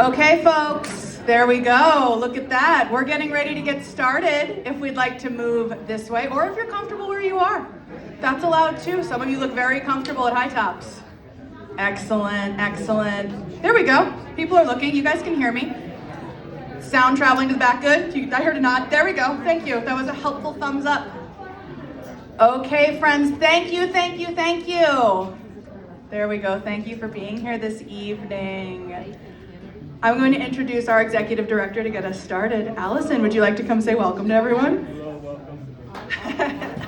Okay, folks, there we go. Look at that. We're getting ready to get started. If we'd like to move this way, or if you're comfortable where you are, that's allowed too. Some of you look very comfortable at high tops. Excellent, excellent. There we go. People are looking. You guys can hear me. Sound traveling to the back, good? I heard a nod. There we go. Thank you. That was a helpful thumbs up. Okay, friends, thank you, thank you, thank you. There we go. Thank you for being here this evening. I'm going to introduce our executive director to get us started. Allison, would you like to come say welcome to everyone? Hello, welcome.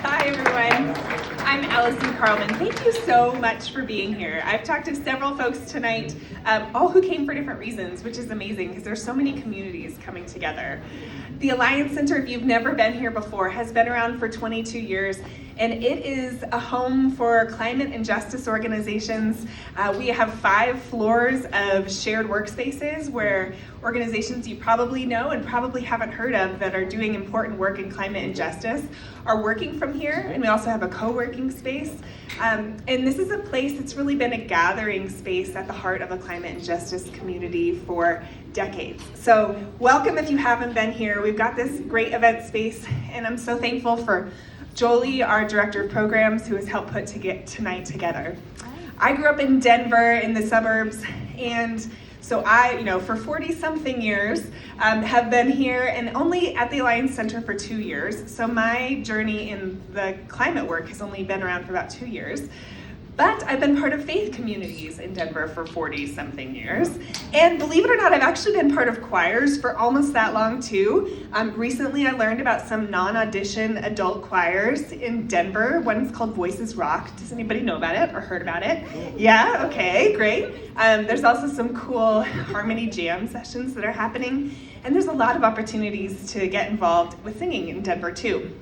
Hi, everyone. I'm Allison Carlman. Thank you so much for being here. I've talked to several folks tonight, all who came for different reasons, which is amazing because there's so many communities coming together. The Alliance Center, if you've never been here before, has been around for 22 years, and it is a home for climate and justice organizations. We have 5 floors of shared workspaces where organizations you probably know and probably haven't heard of that are doing important work in climate and justice are working from here, and we also have a co-working space. And this is a place that's really been a gathering space at the heart of a climate and justice community for decades. So welcome if you haven't been here. We've got this great event space, and I'm so thankful for Jolie, our director of programs, who has helped put tonight together. I grew up in Denver in the suburbs, and so I, for 40-something years, have been here and only at the Alliance Center for 2 years. So my journey in the climate work has only been around for about 2 years. But I've been part of faith communities in Denver for 40-something years. And believe it or not, I've actually been part of choirs for almost that long too. Recently I learned about some non-audition adult choirs in Denver. One's called Voices Rock. Does anybody know about it or heard about it? Yeah, okay, great. There's also some cool harmony jam sessions that are happening. And there's a lot of opportunities to get involved with singing in Denver too.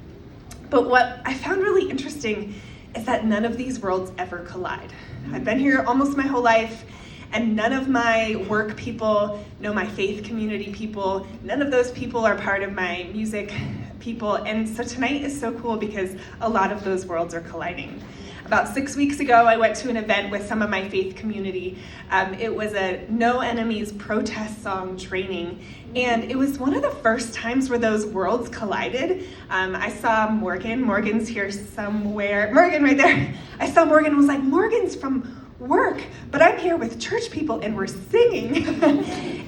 But what I found really interesting is that none of these worlds ever collide. I've been here almost my whole life, and none of my work people know my faith community people. None of those people are part of my music people, and so tonight is so cool because a lot of those worlds are colliding. About 6 weeks ago, I went to an event with some of my faith community. It was a No Enemies protest song training, and it was one of the first times where those worlds collided. I saw Morgan. Morgan's here somewhere. Morgan right there. I saw Morgan and was like, Morgan's from work, but I'm here with church people and we're singing.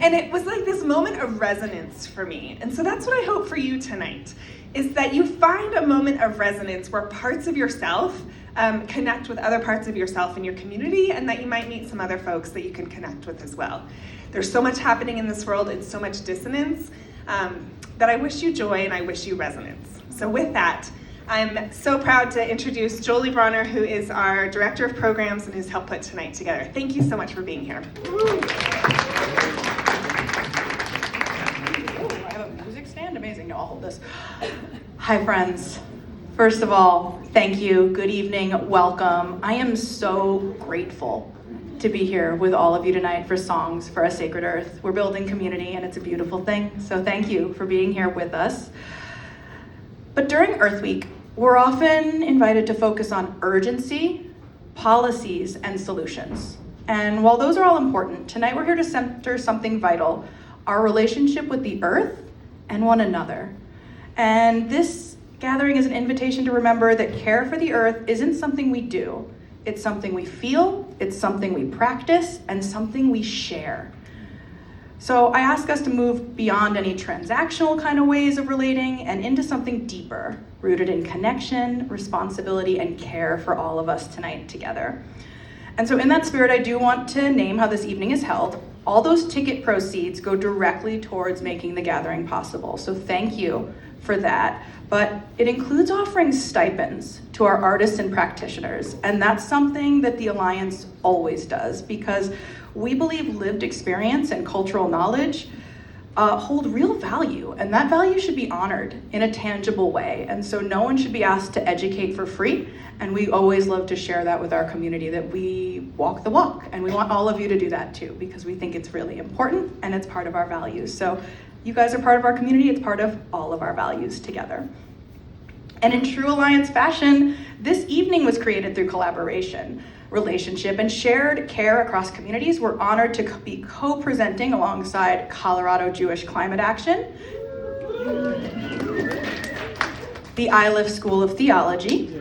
And it was like this moment of resonance for me. And so that's what I hope for you tonight, is that you find a moment of resonance where parts of yourself connect with other parts of yourself in your community, and that you might meet some other folks that you can connect with as well. There's so much happening in this world and so much dissonance that I wish you joy and I wish you resonance. So with that, I'm so proud to introduce Jolie Bronner, who is our Director of Programs and has helped put tonight together. Thank you so much for being here. I have a music stand? Amazing. No, I'll hold this. Hi, friends. First of all, thank you. Good evening. Welcome. I am so grateful to be here with all of you tonight for Songs for a Sacred Earth. We're building community, and it's a beautiful thing. So thank you for being here with us. But during Earth Week, we're often invited to focus on urgency, policies, and solutions. And while those are all important, tonight we're here to center something vital: our relationship with the Earth and one another. And this gathering is an invitation to remember that care for the Earth isn't something we do. It's something we feel, it's something we practice, and something we share. So I ask us to move beyond any transactional kind of ways of relating and into something deeper, rooted in connection, responsibility, and care for all of us tonight together. And so in that spirit, I do want to name how this evening is held. All those ticket proceeds go directly towards making the gathering possible. So thank you for that. But it includes offering stipends to our artists and practitioners. And that's something that the Alliance always does, because we believe lived experience and cultural knowledge hold real value, and that value should be honored in a tangible way. And so no one should be asked to educate for free, and we always love to share that with our community, that we walk the walk, and we want all of you to do that too, because we think it's really important and it's part of our values. So you guys are part of our community, it's part of all of our values together. And in true Alliance fashion, this evening was created through collaboration, relationship, and shared care across communities. We're honored to be co-presenting alongside Colorado Jewish Climate Action, the Iliff School of Theology,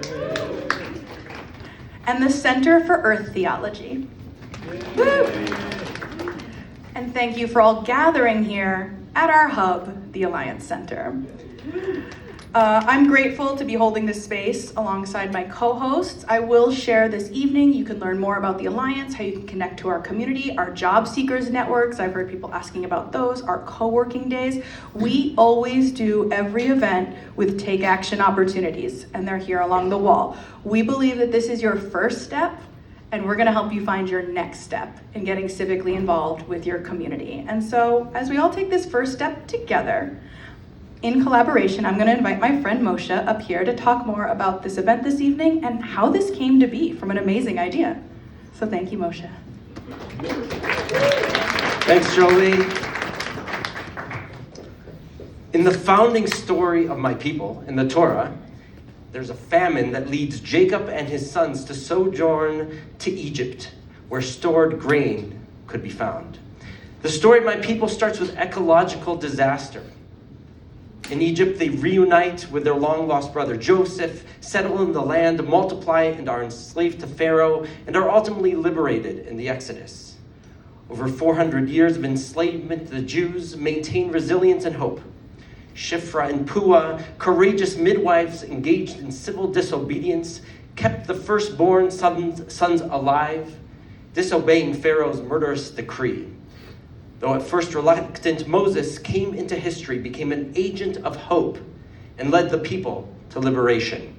and the Center for Earth Theology. Woo! And thank you for all gathering here at our hub, the Alliance Center. I'm grateful to be holding this space alongside my co-hosts. I will share this evening. You can learn more about the Alliance, how you can connect to our community, our job seekers networks. I've heard people asking about those, our co-working days. We always do every event with take action opportunities, and they're here along the wall. We believe that this is your first step, and we're gonna help you find your next step in getting civically involved with your community. And so, as we all take this first step together, in collaboration, I'm gonna invite my friend Moshe up here to talk more about this event this evening and how this came to be from an amazing idea. So thank you, Moshe. Thanks, Jolie. In the founding story of my people, in the Torah, there's a famine that leads Jacob and his sons to sojourn to Egypt, where stored grain could be found. The story of my people starts with ecological disaster. In Egypt, they reunite with their long-lost brother Joseph, settle in the land, multiply, and are enslaved to Pharaoh, and are ultimately liberated in the Exodus. Over 400 years of enslavement, the Jews maintain resilience and hope. Shifra and Puah, courageous midwives engaged in civil disobedience, kept the firstborn sons alive, disobeying Pharaoh's murderous decree. Though at first reluctant, Moses came into history, became an agent of hope, and led the people to liberation.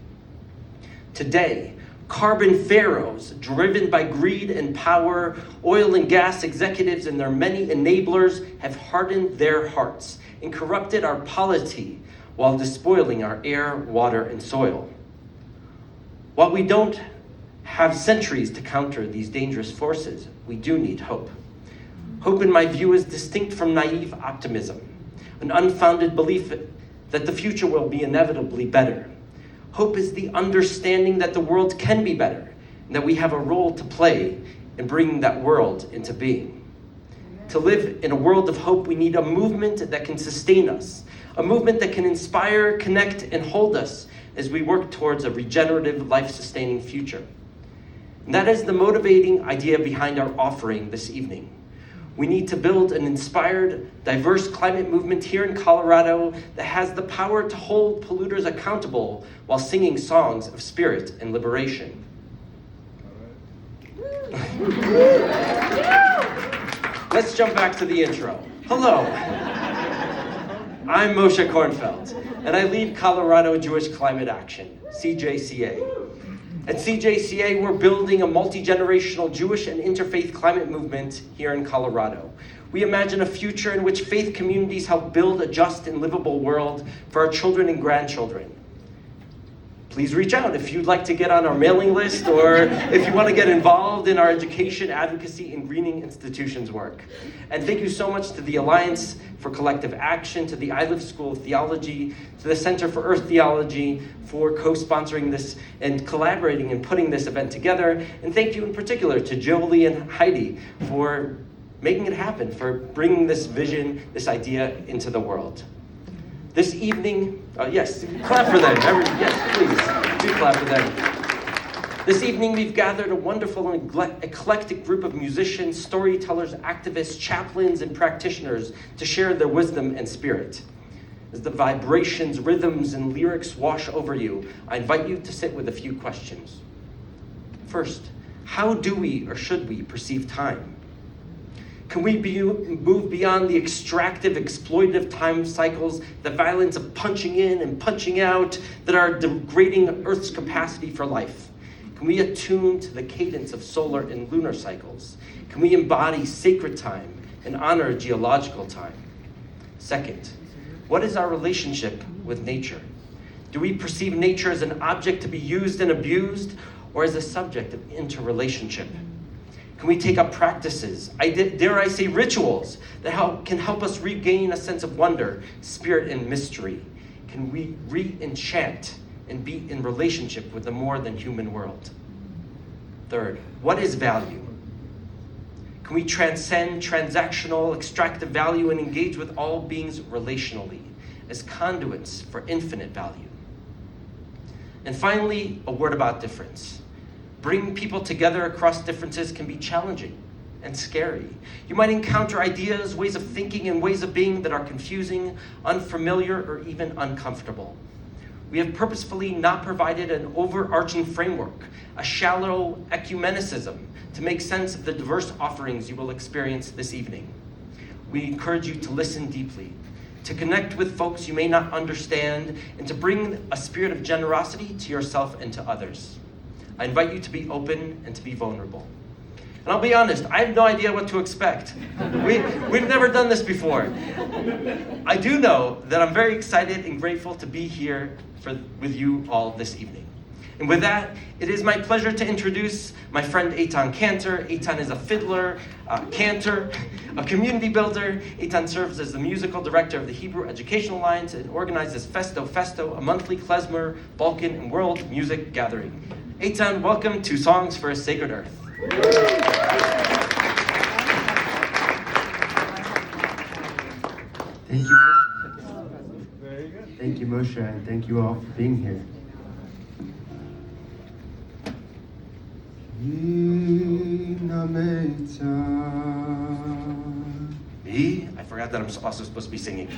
Today, carbon pharaohs, driven by greed and power, oil and gas executives and their many enablers, have hardened their hearts and corrupted our polity while despoiling our air, water, and soil. While we don't have centuries to counter these dangerous forces, we do need hope. Hope, in my view, is distinct from naive optimism, an unfounded belief that the future will be inevitably better. Hope is the understanding that the world can be better, and that we have a role to play in bringing that world into being. To live in a world of hope, we need a movement that can sustain us, a movement that can inspire, connect, and hold us as we work towards a regenerative, life-sustaining future. And that is the motivating idea behind our offering this evening. We need to build an inspired, diverse climate movement here in Colorado that has the power to hold polluters accountable while singing songs of spirit and liberation. Let's jump back to the intro. Hello, I'm Moshe Kornfeld, and I lead Colorado Jewish Climate Action, CJCA. At CJCA, we're building a multi-generational Jewish and interfaith climate movement here in Colorado. We imagine a future in which faith communities help build a just and livable world for our children and grandchildren. Please reach out if you'd like to get on our mailing list or if you want to get involved in our education, advocacy, and greening institutions work. And thank you so much to the Alliance for Collective Action, to the Iliff School of Theology, to the Center for Earth Theology for co-sponsoring this and collaborating and putting this event together. And thank you in particular to Jolie and Heidi for making it happen, for bringing this vision, this idea into the world. This evening, yes, clap for them. Yes, please, do clap for them. This evening, we've gathered a wonderful and eclectic group of musicians, storytellers, activists, chaplains, and practitioners to share their wisdom and spirit. As the vibrations, rhythms, and lyrics wash over you, I invite you to sit with a few questions. First, how do we or should we perceive time? Can we move beyond the extractive, exploitative time cycles, the violence of punching in and punching out that are degrading Earth's capacity for life? Can we attune to the cadence of solar and lunar cycles? Can we embody sacred time and honor geological time? Second, what is our relationship with nature? Do we perceive nature as an object to be used and abused, or as a subject of interrelationship? Can we take up practices, dare I say rituals, that can help us regain a sense of wonder, spirit, and mystery? Can we re-enchant and be in relationship with the more than human world. Third, what is value? Can we transcend transactional, extractive value and engage with all beings relationally as conduits for infinite value? And finally, a word about difference. Bringing people together across differences can be challenging and scary. You might encounter ideas, ways of thinking, and ways of being that are confusing, unfamiliar, or even uncomfortable. We have purposefully not provided an overarching framework, a shallow ecumenicism, to make sense of the diverse offerings you will experience this evening. We encourage you to listen deeply, to connect with folks you may not understand, and to bring a spirit of generosity to yourself and to others. I invite you to be open and to be vulnerable. And I'll be honest, I have no idea what to expect. We've never done this before. I do know that I'm very excited and grateful to be here with you all this evening. And with that, it is my pleasure to introduce my friend Eitan Cantor. Eitan is a fiddler, cantor, a community builder. Eitan serves as the musical director of the Hebrew Education Alliance and organizes Festo Festo, a monthly klezmer, Balkan, and world music gathering. Eitan, welcome to Songs for a Sacred Earth. Thank you, Moshe. Very good. Thank you, Moshe, and thank you all for being here. Me? I forgot that I'm also supposed to be singing.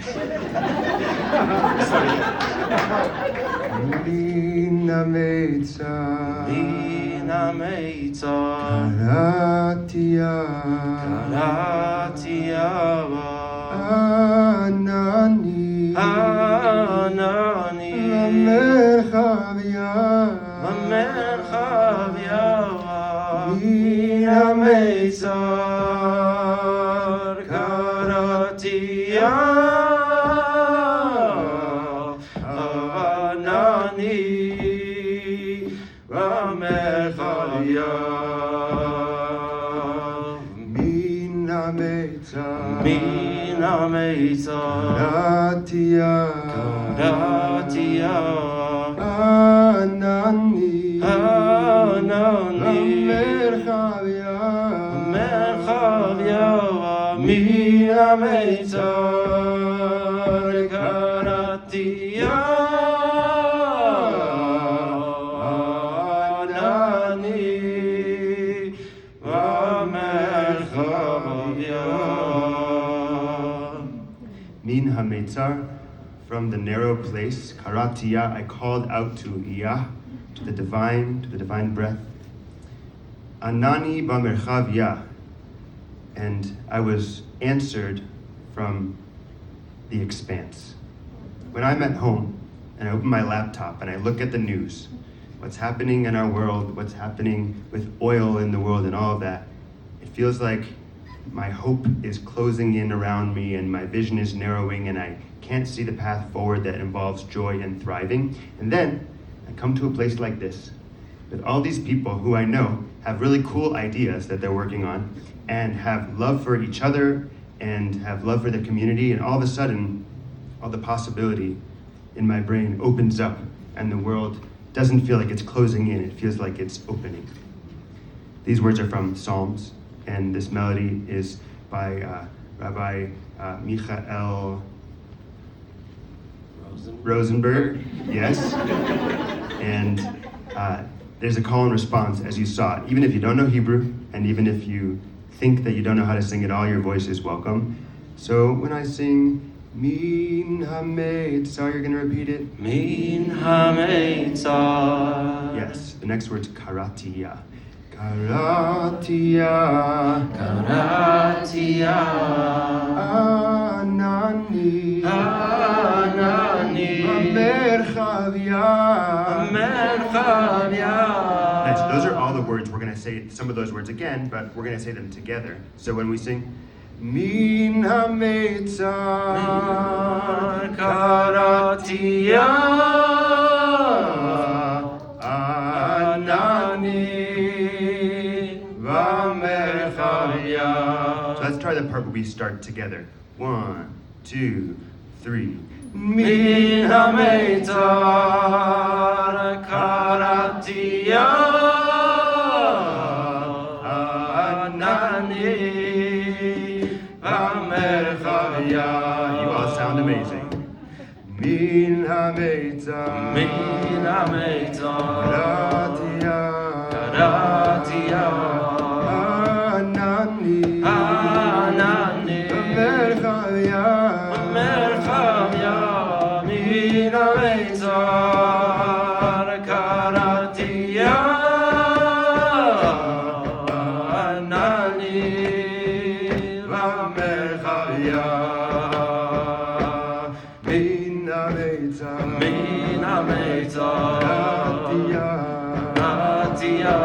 Mina Meitzah, Karatia, Anani, Merchavia, Mina Meitzah, Karatia, Anani, Merchavia, Mina Meitzah, Mina Meitzah, Karatia, Anani, Merchavia, Mina Meitzah, Karatia, Anani, Merchavia. Min HaMeitzar, from the narrow place, Karatia, I called out to Iyah, to the divine breath. Anani B'merchavia, and I was answered from the expanse. When I'm at home and I open my laptop and I look at the news, what's happening in our world, what's happening with oil in the world and all of that, it feels like my hope is closing in around me and my vision is narrowing and I can't see the path forward that involves joy and thriving. And then I come to a place like this with all these people who I know have really cool ideas that they're working on and have love for each other and have love for the community, and all of a sudden all the possibility in my brain opens up and the world doesn't feel like it's closing in, it feels like it's opening. These words are from Psalms, and this melody is by Rabbi Michael Rosenberg, yes. And there's a call and response, as you saw it. Even if you don't know Hebrew, and even if you think that you don't know how to sing at all, your voice is welcome. So when I sing Min HaMeitzah, you're gonna repeat it? Min HaMeitzah. Yes, the next word's Karatia. Karatia, Karatia, Anani, Anani, Merchavia. Merchavia. Those are all the words. We're going to say some of those words again, but we're going to say them together. So when we sing, Min HaMeitzah, Karatia, Anani, Merchavia. So let's try the part where we start together. 1, 2, 3. Min HaMeitzah, Meitzar, Mina Meitzar, Karatia, Anani, Merchavia, Mina Meitzar, Karatia, Anani, Merchavia, Mina Meitzar, Karatia,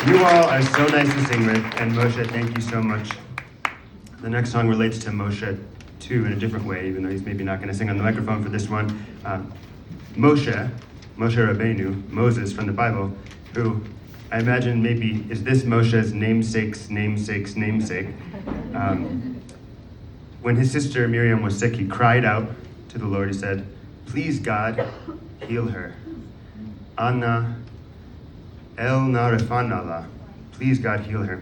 You all are so nice to sing with, and Moshe, thank you so much. The next song relates to Moshe too in a different way, even though he's maybe not going to sing on the microphone for this one. Moshe Rabbeinu, Moses from the Bible, who I imagine maybe is this Moshe's namesake's namesake. When his sister Miriam was sick, he cried out to the Lord. He said, "Please God, heal her. Anna El Narefanala." Please God, heal her.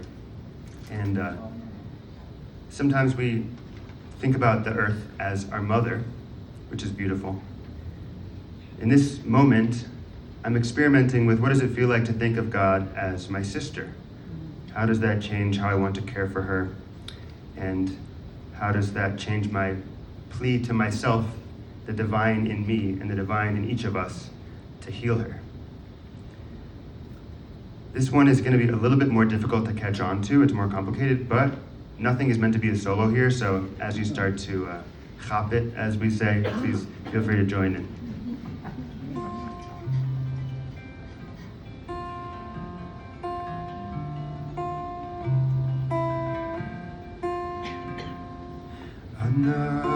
And sometimes we think about the earth as our mother, which is beautiful. In this moment, I'm experimenting with what does it feel like to think of God as my sister? How does that change how I want to care for her? And how does that change my plea to myself, the divine in me and the divine in each of us, to heal her? This one is going to be a little bit more difficult to catch on to. It's more complicated, but nothing is meant to be a solo here, so as you start to chop it, as we say, please feel free to join in. Anna,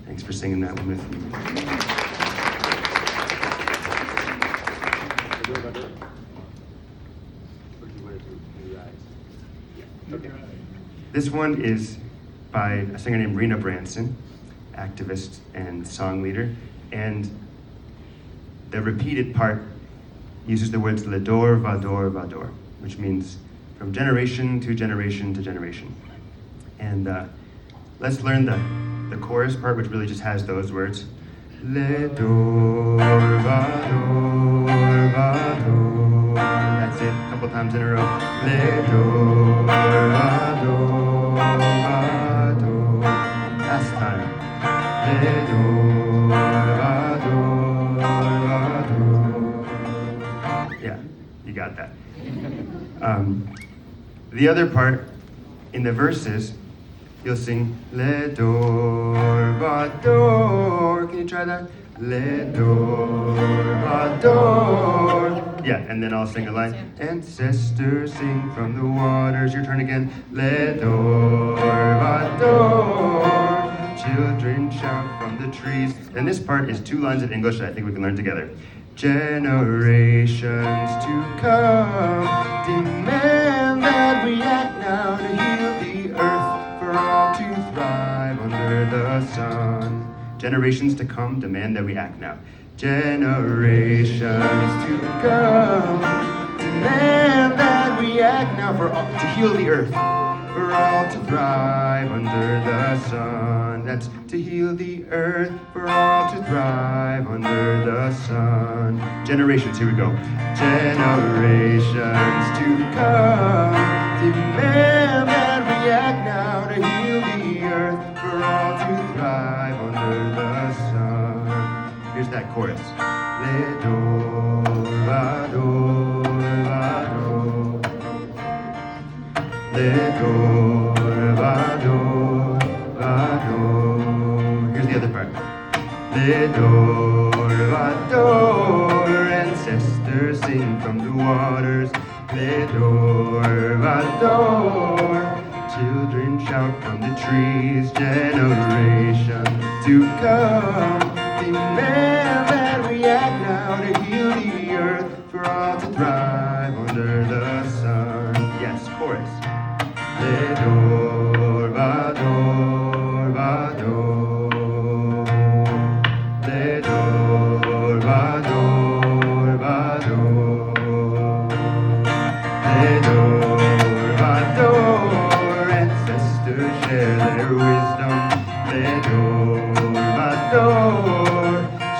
Thanks for singing that one with me. This one is by a singer named Rena Branson, activist and song leader, and the repeated part uses the words Ledor, Vador, Vador, which means from generation to generation to generation. And let's learn the chorus part, which really just has those words. Ledor, Vador, Vador. That's it, a couple times in a row. Ledor, Vador, Vador. Last time. Ledor, Vador, Vador. Yeah, you got that. The other part, in the verses, you'll sing Ledor, Vador. Can you try that? Ledor, Vador. Yeah, and then I'll sing a line. Ancestors sing from the waters. Your turn again. Ledor, Vador. Children shout from the trees. And this part is 2 lines of English that I think we can learn together. Generations to come demand that we act now to heal the earth for all to thrive under the sun. Generations to come demand that we act now. Generations to come demand that we act now for all, to heal the earth for all to thrive under the sun. That's to heal the earth for all to thrive under the sun. Generations, here we go. Generations to come demand that we act now to heal the earth for all to thrive under the sun. Here's that chorus. Ledor, Vador, Vador. Ledor, Vador, Vador. Here's the other part. Ledor, Vador. Ancestors sing from the waters. Ledor, Vador. Children shout from the trees. Generations to come demand that we act now to heal the earth for all to thrive under the sun. Yes, chorus. Ledor, Vador, Vador. Ledor, Vador, Vador. Ledor, Vador. Ancestors share their wisdom. Ledor, Vador.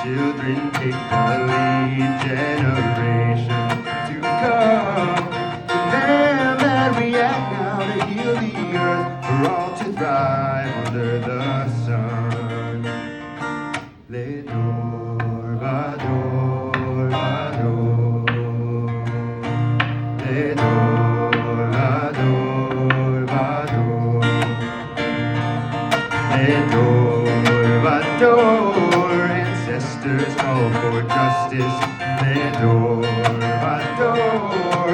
Children take the lead. Generation to come demand that we act now to heal the earth for all to thrive under the sun. Ledor, Vador, Vador. Ledor, Vador, Vador. Ledor, Vador. Ancestors call for justice. Ledor, Vador.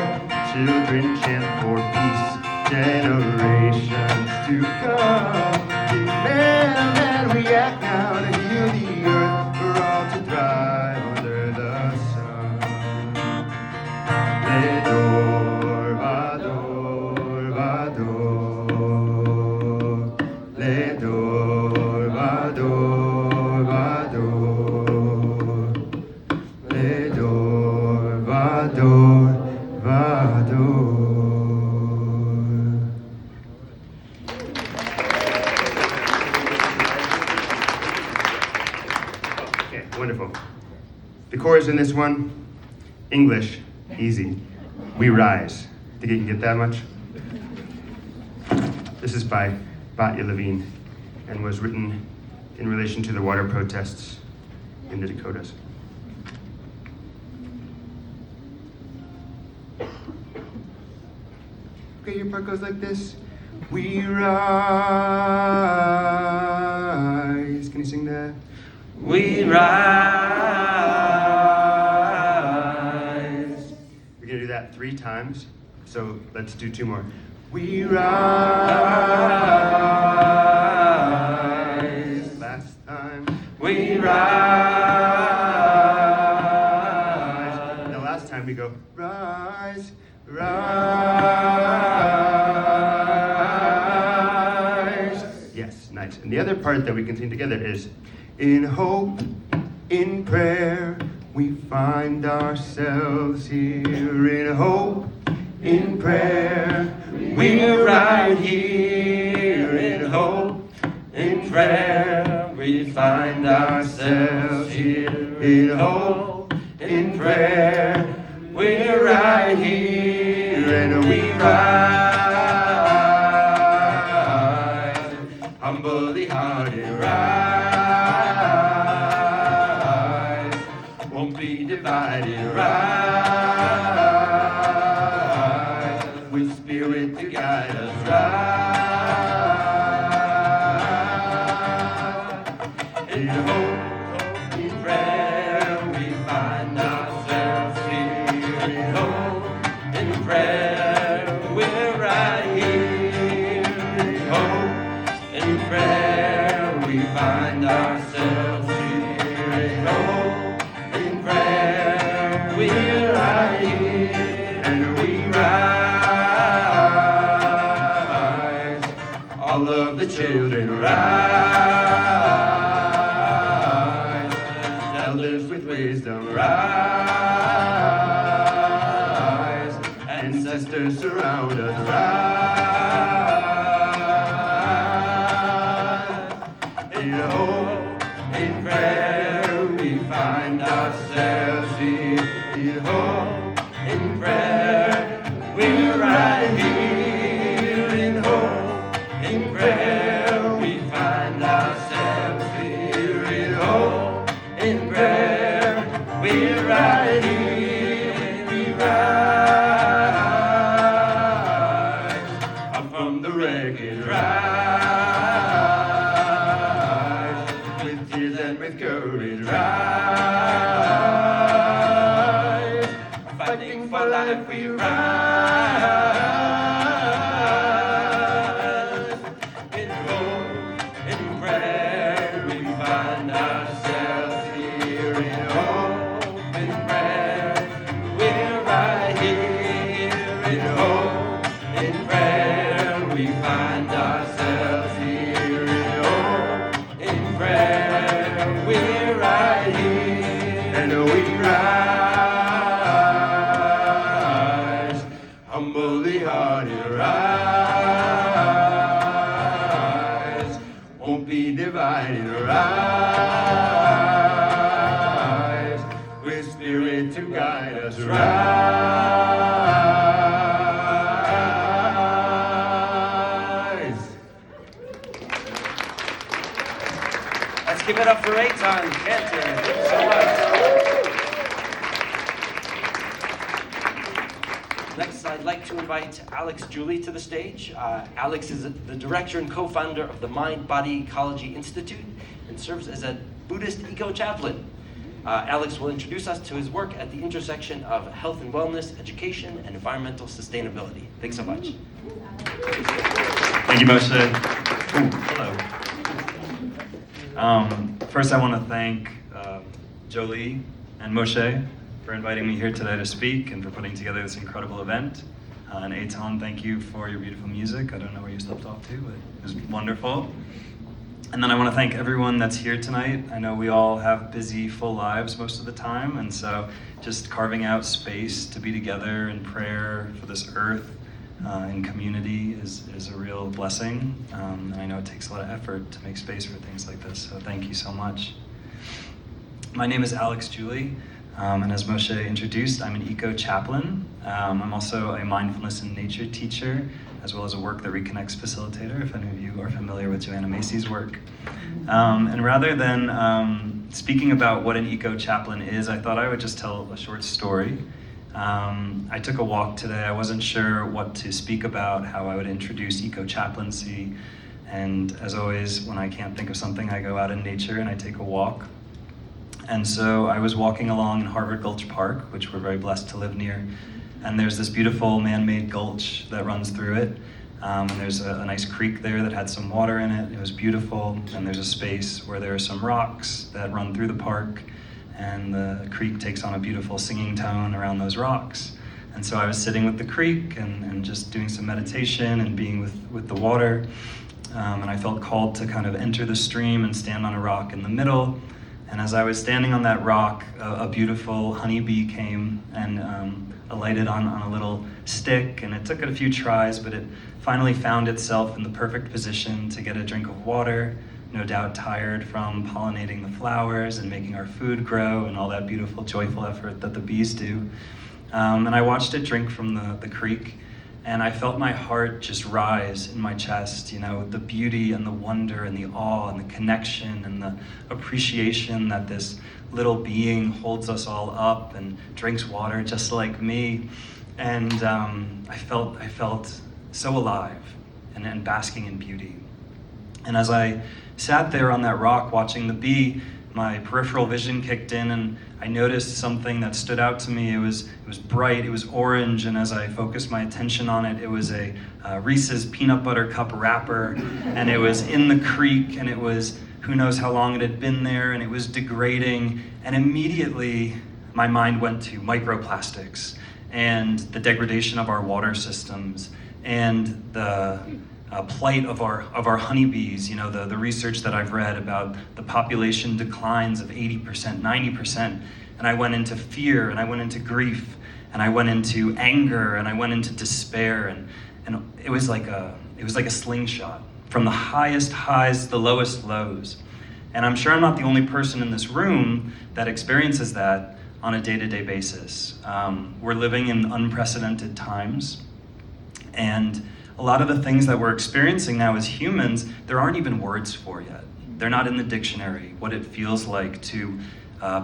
Children chant for peace. Generations to come demand that we act now to heal the earth for all to thrive under the sun. Ledor, Vador, Vador. Ledor, Vador, Vador. Ledor, Vador, Vador. Okay, wonderful. The chorus in this one, English, easy. We rise. Think you can get that much? This is by Batya Levine and was written in relation to the water protests in the Dakotas. Okay, your part goes like this. We rise. Can you sing that? We rise. We're gonna do that 3 times. So let's do two more. We rise. Last time. We rise. And the last time we go, rise, rise. Yes, nice. And the other part that we can sing together is, in hope, in prayer, we find ourselves here. In hope, in prayer, We're right here in hope, in prayer. We find ourselves here in hope, in prayer. We're right here and we rise, humbly hearted rise, won't be divided rise, with spirit to guide us rise, in hope, in prayer, we find ourselves here. In hope, in prayer, we're right here. In hope, in prayer, we find ourselves here. In hope, in prayer, we're right here, and we rise. All of the children rise, elders with wisdom rise, ancestors surround us rise. In hope, in prayer, we find ourselves here. In hope, in prayer, we're right here. In hope, in prayer, we find ourselves here. In hope, in prayer, we're right here. We rise up from the wreckage, rise with tears and with courage, rise fighting for life, we rise. In hope, in prayer, we find ourselves here. In hope, in prayer, we're right here. In hope, in prayer, we find ourselves here. In hope, in prayer, we're right here, and we rise, humbly hearted rise, won't be divided rise, with spirit to guide us rise. Let's give it up for Eitan Cantor. Thank you so much. Next, I'd like to invite Alex Julie to the stage. Alex is the director and co-founder of the Mind Body Ecology Institute and serves as a Buddhist eco-chaplain. Alex will introduce us to his work at the intersection of health and wellness, education, and environmental sustainability. Thanks so much. Thank you, Moshe. Ooh, hello. First, I want to thank Jolie and Moshe for inviting me here today to speak and for putting together this incredible event. And Eitan, thank you for your beautiful music. I don't know where you slipped off to, but it was wonderful. And then I want to thank everyone that's here tonight. I know we all have busy, full lives most of the time, and so just carving out space to be together in prayer for this earth in community is a real blessing. And I know it takes a lot of effort to make space for things like this, so thank you so much. My name is Alex Julie, and as Moshe introduced, I'm an eco-chaplain. I'm also a mindfulness and nature teacher, as well as a work that reconnects facilitator, if any of you are familiar with Joanna Macy's work. And rather than speaking about what an eco-chaplain is, I thought I would just tell a short story. I took a walk today. I wasn't sure what to speak about, how I would introduce eco-chaplaincy. And as always, when I can't think of something, I go out in nature and I take a walk. And so I was walking along in Harvard Gulch Park, which we're very blessed to live near, and there's this beautiful man-made gulch that runs through it. And there's a nice creek there that had some water in it. It was beautiful. And there's a space where there are some rocks that run through the park, and the creek takes on a beautiful singing tone around those rocks. And so I was sitting with the creek and just doing some meditation and being with the water. And I felt called to kind of enter the stream and stand on a rock in the middle. And as I was standing on that rock, a beautiful honeybee came and alighted on a little stick. And it took it a few tries, but it finally found itself in the perfect position to get a drink of water, no doubt tired from pollinating the flowers and making our food grow and all that beautiful, joyful effort that the bees do. And I watched it drink from the creek, and I felt my heart just rise in my chest, the beauty and the wonder and the awe and the connection and the appreciation that this little being holds us all up and drinks water just like me. And I felt so alive and basking in beauty. And as I sat there on that rock watching the bee, my peripheral vision kicked in, and I noticed something that stood out to me. It was bright, it was orange, and as I focused my attention on it, it was a Reese's peanut butter cup wrapper, and it was in the creek, and it was who knows how long it had been there, and it was degrading. And immediately my mind went to microplastics and the degradation of our water systems and the plight of our honeybees. The research that I've read about the population declines of 80%, 90%. And I went into fear, and I went into grief, and I went into anger, and I went into despair, and it was like a slingshot from the highest highs to the lowest lows. And I'm sure I'm not the only person in this room that experiences that on a day-to-day basis. We're living in unprecedented times, and a lot of the things that we're experiencing now as humans, there aren't even words for yet. They're not in the dictionary, what it feels like to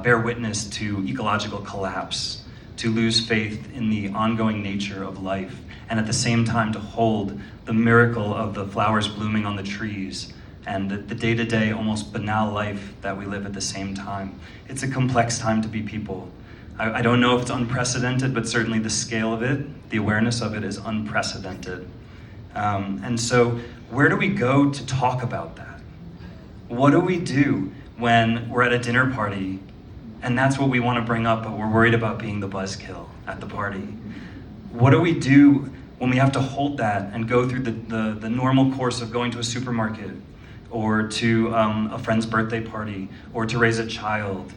bear witness to ecological collapse, to lose faith in the ongoing nature of life, and at the same time to hold the miracle of the flowers blooming on the trees and the day-to-day, almost banal life that we live at the same time. It's a complex time to be people. I don't know if it's unprecedented, but certainly the scale of it, the awareness of it is unprecedented. And so where do we go to talk about that? What do we do when we're at a dinner party and that's what we want to bring up, but we're worried about being the buzzkill at the party? What do we do when we have to hold that and go through the normal course of going to a supermarket or to a friend's birthday party or to raise a child?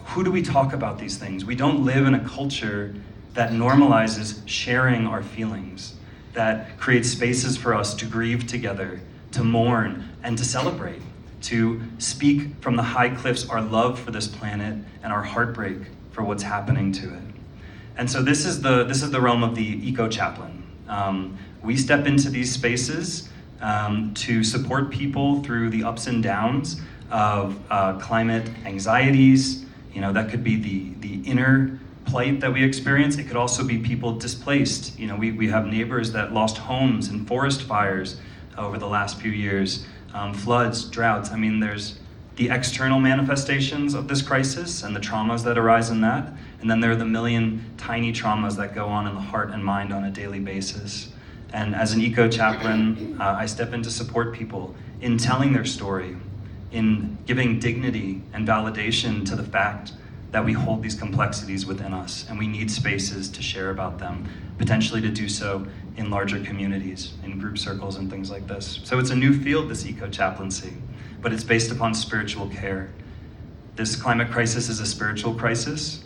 Who do we talk about these things? We don't live in a culture that normalizes sharing our feelings, that creates spaces for us to grieve together, to mourn, and to celebrate, to speak from the high cliffs our love for this planet and our heartbreak for what's happening to it. And so this is the realm of the eco-chaplain. We step into these spaces to support people through the ups and downs of climate anxieties. That could be the inner plight that we experience. It could also be people displaced. We have neighbors that lost homes in forest fires over the last few years, floods, droughts. There's the external manifestations of this crisis and the traumas that arise in that. And then there are the million tiny traumas that go on in the heart and mind on a daily basis. And as an eco-chaplain, I step in to support people in telling their story, in giving dignity and validation to the fact that we hold these complexities within us, and we need spaces to share about them, potentially to do so in larger communities, in group circles and things like this. So it's a new field, this eco-chaplaincy, but it's based upon spiritual care. This climate crisis is a spiritual crisis.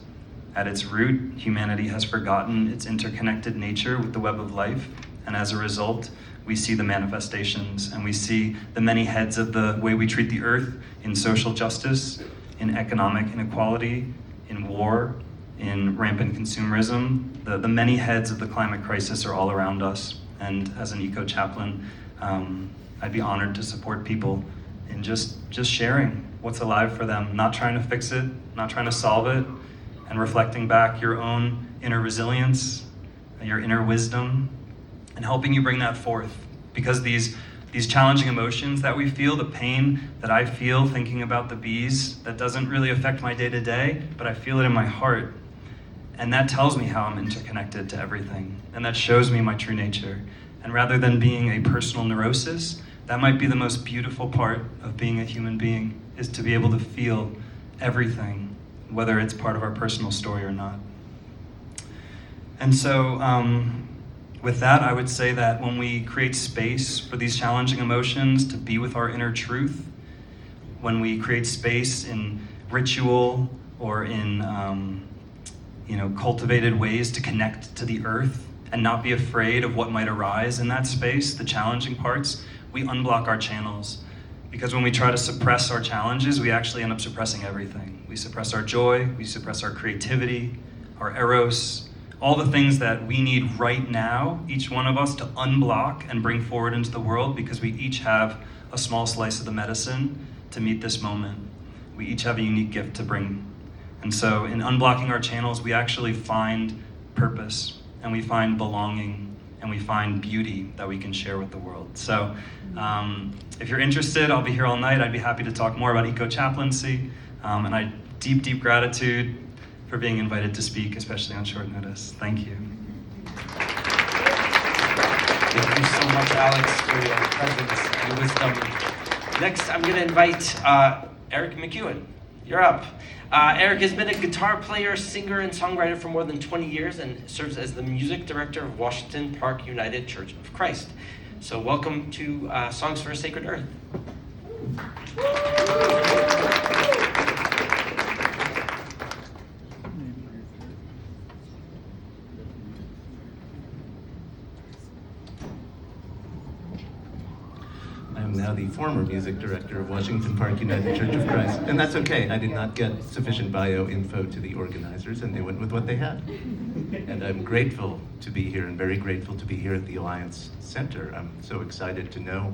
At its root, humanity has forgotten its interconnected nature with the web of life, and as a result, we see the manifestations, and we see the many heads of the way we treat the earth in social justice, in economic inequality, in war, in rampant consumerism. The many heads of the climate crisis are all around us. And as an eco-chaplain, I'd be honored to support people in just sharing what's alive for them, not trying to fix it, not trying to solve it, and reflecting back your own inner resilience, your inner wisdom, and helping you bring that forth. Because these challenging emotions that we feel, the pain that I feel thinking about the bees, that doesn't really affect my day-to-day, but I feel it in my heart. And that tells me how I'm interconnected to everything. And that shows me my true nature. And rather than being a personal neurosis, that might be the most beautiful part of being a human being, is to be able to feel everything, whether it's part of our personal story or not. And so, with that, I would say that when we create space for these challenging emotions to be with our inner truth, when we create space in ritual or in cultivated ways to connect to the earth and not be afraid of what might arise in that space, the challenging parts, we unblock our channels. Because when we try to suppress our challenges, we actually end up suppressing everything. We suppress our joy, we suppress our creativity, our eros, all the things that we need right now, each one of us, to unblock and bring forward into the world, because we each have a small slice of the medicine to meet this moment. We each have a unique gift to bring. And so in unblocking our channels, we actually find purpose, and we find belonging, and we find beauty that we can share with the world. So if you're interested, I'll be here all night. I'd be happy to talk more about eco-chaplaincy. And I deep gratitude for being invited to speak, especially on short notice. Thank you. Thank you so much, Alex, for your presence and wisdom. Next, I'm going to invite Eric McEwen. You're up. Eric has been a guitar player, singer, and songwriter for more than 20 years and serves as the music director of Washington Park United Church of Christ. So welcome to Songs for a Sacred Earth. I am now the former music director of Washington Park United Church of Christ. And that's okay, I did not get sufficient bio info to the organizers, and they went with what they had. And I'm grateful to be here, and very grateful to be here at the Alliance Center. I'm so excited to know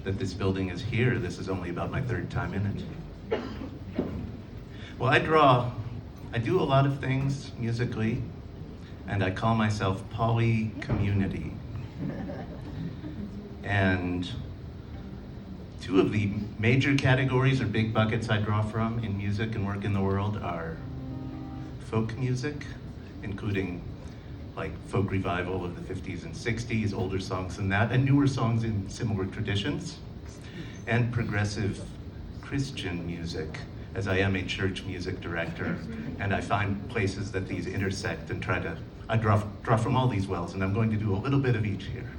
that this building is here. This is only about my third time in it. Well, I do a lot of things musically, and I call myself poly-community. And two of the major categories or big buckets I draw from in music and work in the world are folk music, including like folk revival of the 50s and 60s, older songs than that, and newer songs in similar traditions, and progressive Christian music, as I am a church music director, and I find places that these intersect and I draw from all these wells, and I'm going to do a little bit of each here.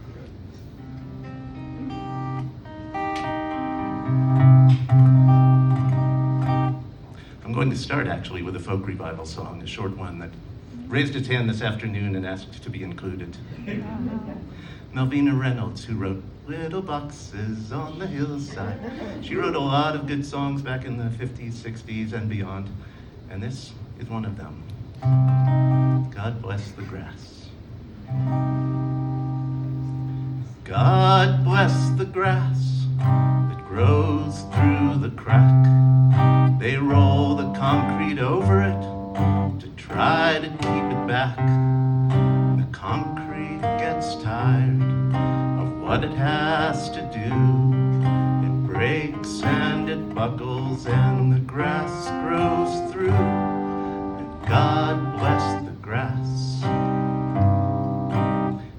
I'm going to start actually with a folk revival song, a short one that raised its hand this afternoon and asked to be included. Melvina Reynolds, who wrote Little Boxes on the Hillside. She wrote a lot of good songs back in the 50s, 60s, and beyond, and this is one of them. God Bless the Grass. God bless the grass that grows through the crack. They roll the concrete over it to try to keep it back. The concrete gets tired of what it has to do. It breaks and it buckles and the grass grows through. And God bless the grass.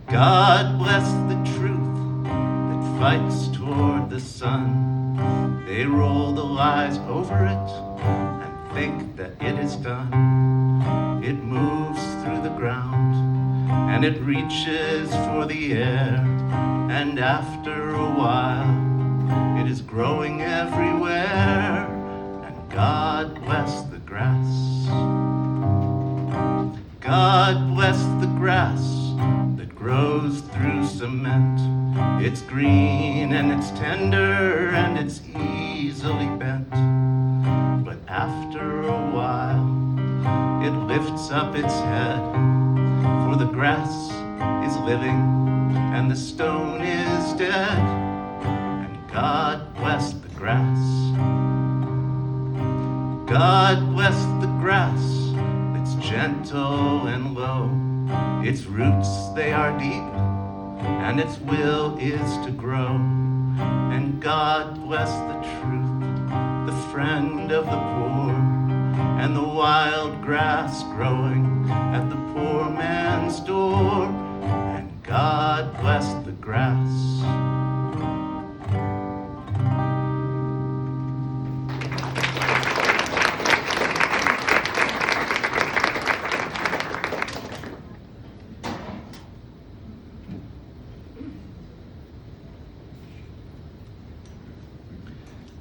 God bless the truth that fights toward the sun. They roll the lies over it and think that it is done. It moves through the ground and it reaches for the air. And after a while, it is growing everywhere. And God bless the grass. God bless the grass that grows through cement. It's green and it's tender and it's easily bent. But after a while, it lifts up its head. For the grass is living and the stone is dead. And God bless the grass. God bless the grass that's gentle and low. Its roots, they are deep, and its will is to grow. And God bless the truth, the friend of the poor, and the wild grass growing at the poor man's door. And God bless the grass.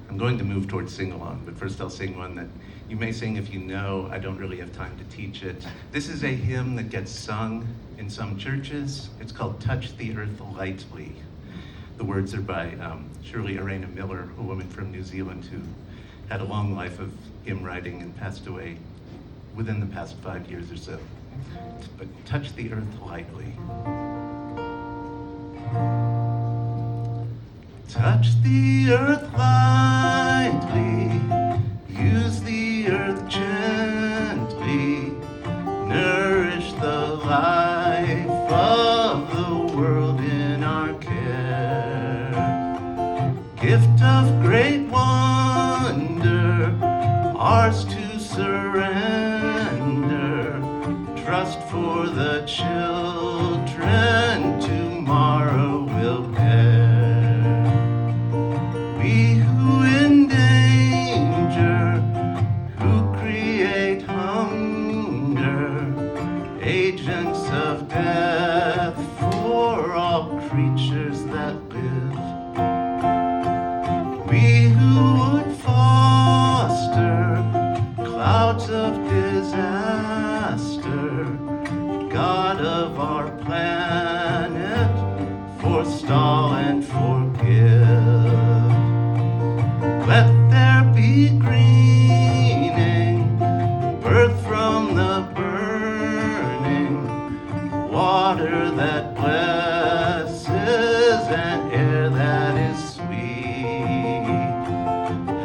I'm going to move towards sing-along, but first I'll sing one that you may sing if you know. I don't really have time to teach it. This is a hymn that gets sung in some churches. It's called Touch the Earth Lightly. The words are by Shirley Arena Miller, a woman from New Zealand who had a long life of hymn writing and passed away within the past 5 years or so. But touch the earth lightly. Touch the earth lightly, use the earth gently, nourish the life of the world in our care. Gift of great wonder, ours to surrender, trust for the children tomorrow will bear. We who in danger, who create hunger, agents of death for all creatures that live. We who would foster clouds of disaster, God of our planet, forestall and forgive. Let there be greening, birth from the burning, water that blesses and air that is sweet.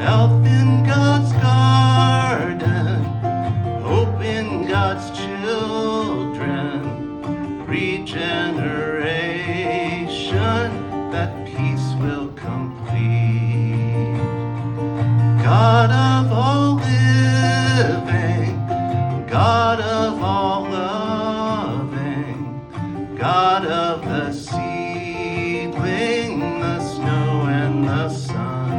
Health in God's garden, hope in God's children, regeneration that peace will complete. God of all living, God of all loving, God of the seedling, the snow and the sun.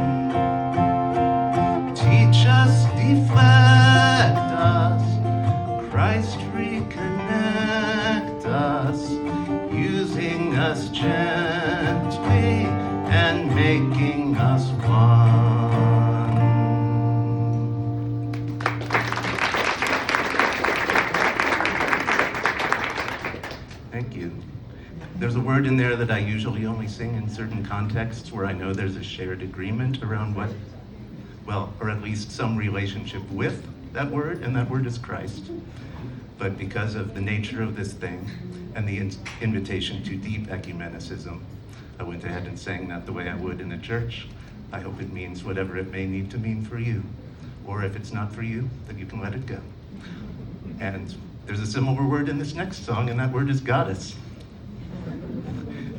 Teach us, deflect us, Christ reconnect us, using us gently and making us one. Thank you. There's a word in there that I usually only sing in certain contexts where I know there's a shared agreement around what, well, or at least some relationship with that word, and that word is Christ. But because of the nature of this thing and the invitation to deep ecumenicism, I went ahead and sang that the way I would in a church. I hope it means whatever it may need to mean for you. Or if it's not for you, then you can let it go. And there's a similar word in this next song, and that word is goddess.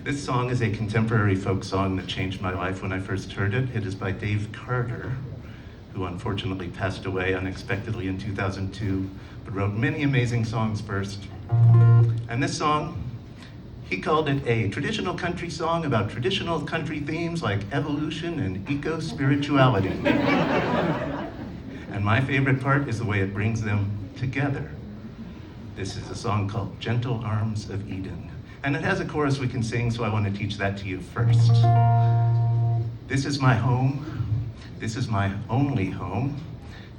This song is a contemporary folk song that changed my life when I first heard it. It is by Dave Carter, who unfortunately passed away unexpectedly in 2002, but wrote many amazing songs first. And this song, he called it a traditional country song about traditional country themes like evolution and eco-spirituality. And my favorite part is the way it brings them together. This is a song called Gentle Arms of Eden. And it has a chorus we can sing, so I want to teach that to you first. This is my home. This is my only home.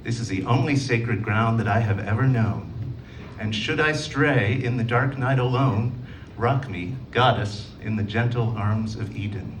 This is the only sacred ground that I have ever known. And should I stray in the dark night alone, rock me, goddess, in the gentle arms of Eden.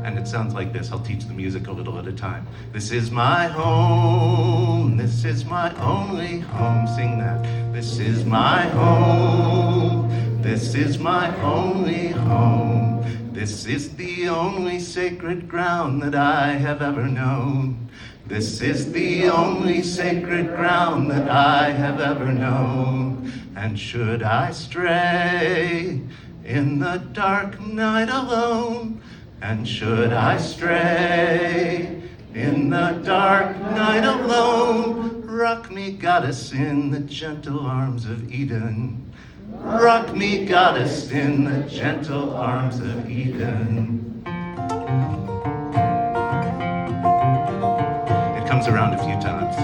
And it sounds like this. I'll teach the music a little at a time. This is my home. This is my only home. Sing that. This is my home. This is my only home. This is the only sacred ground that I have ever known. This is the only sacred ground that I have ever known. And should I stray in the dark night alone, and should I stray In the dark night alone, rock me, goddess, in the gentle arms of Eden. Rock me, goddess, in the gentle arms of Eden. It comes around a few times.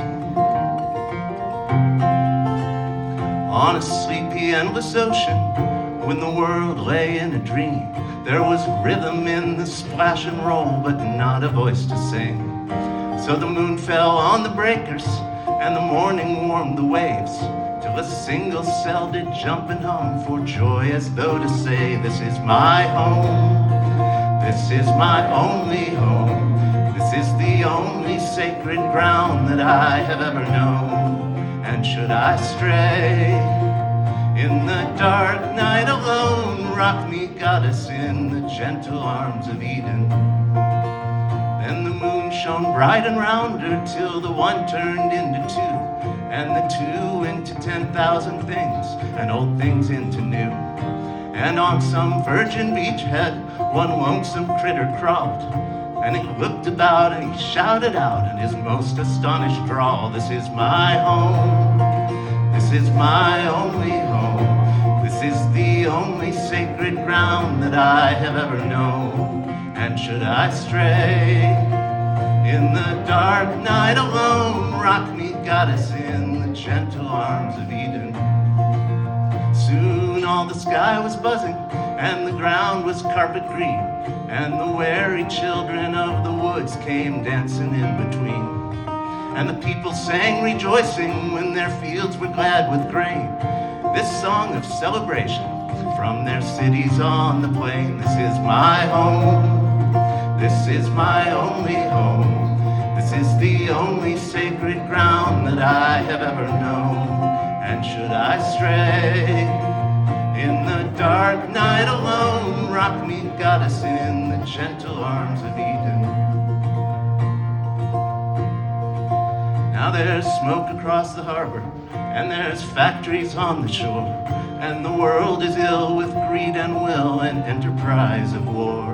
On a sleepy, endless ocean, when the world lay in a dream, there was rhythm in the splash and roll, but not a voice to sing. So the moon fell on the breakers, and the morning warmed the waves, till a single cell did jump and hum for joy, as though to say, this is my home, this is my only home, this is the only sacred ground that I have ever known. And should I stray in the dark night alone, rock me, goddess, in the gentle arms of Eden. Then the moon shone bright and round her, till the one turned into two, and the two into 10,000 things, and old things into new. And on some virgin beachhead, one lonesome critter crawled, and he looked about and he shouted out in his most astonished drawl, this is my home, this is my only home, this is the only sacred ground that I have ever known. And should I stray in the dark night alone, rock me, goddess, in the gentle arms of Eden. Soon all the sky was buzzing, and the ground was carpet green, and the wary children of the woods came dancing in between. And the people sang rejoicing when their fields were glad with grain, this song of celebration from their cities on the plain. This is my home, this is my only home, this is the only sacred ground that I have ever known. And should I stray in the dark night alone, rock me, goddess, in the gentle arms of Eden. Now there's smoke across the harbor, and there's factories on the shore, and the world is ill with greed and will and enterprise of war.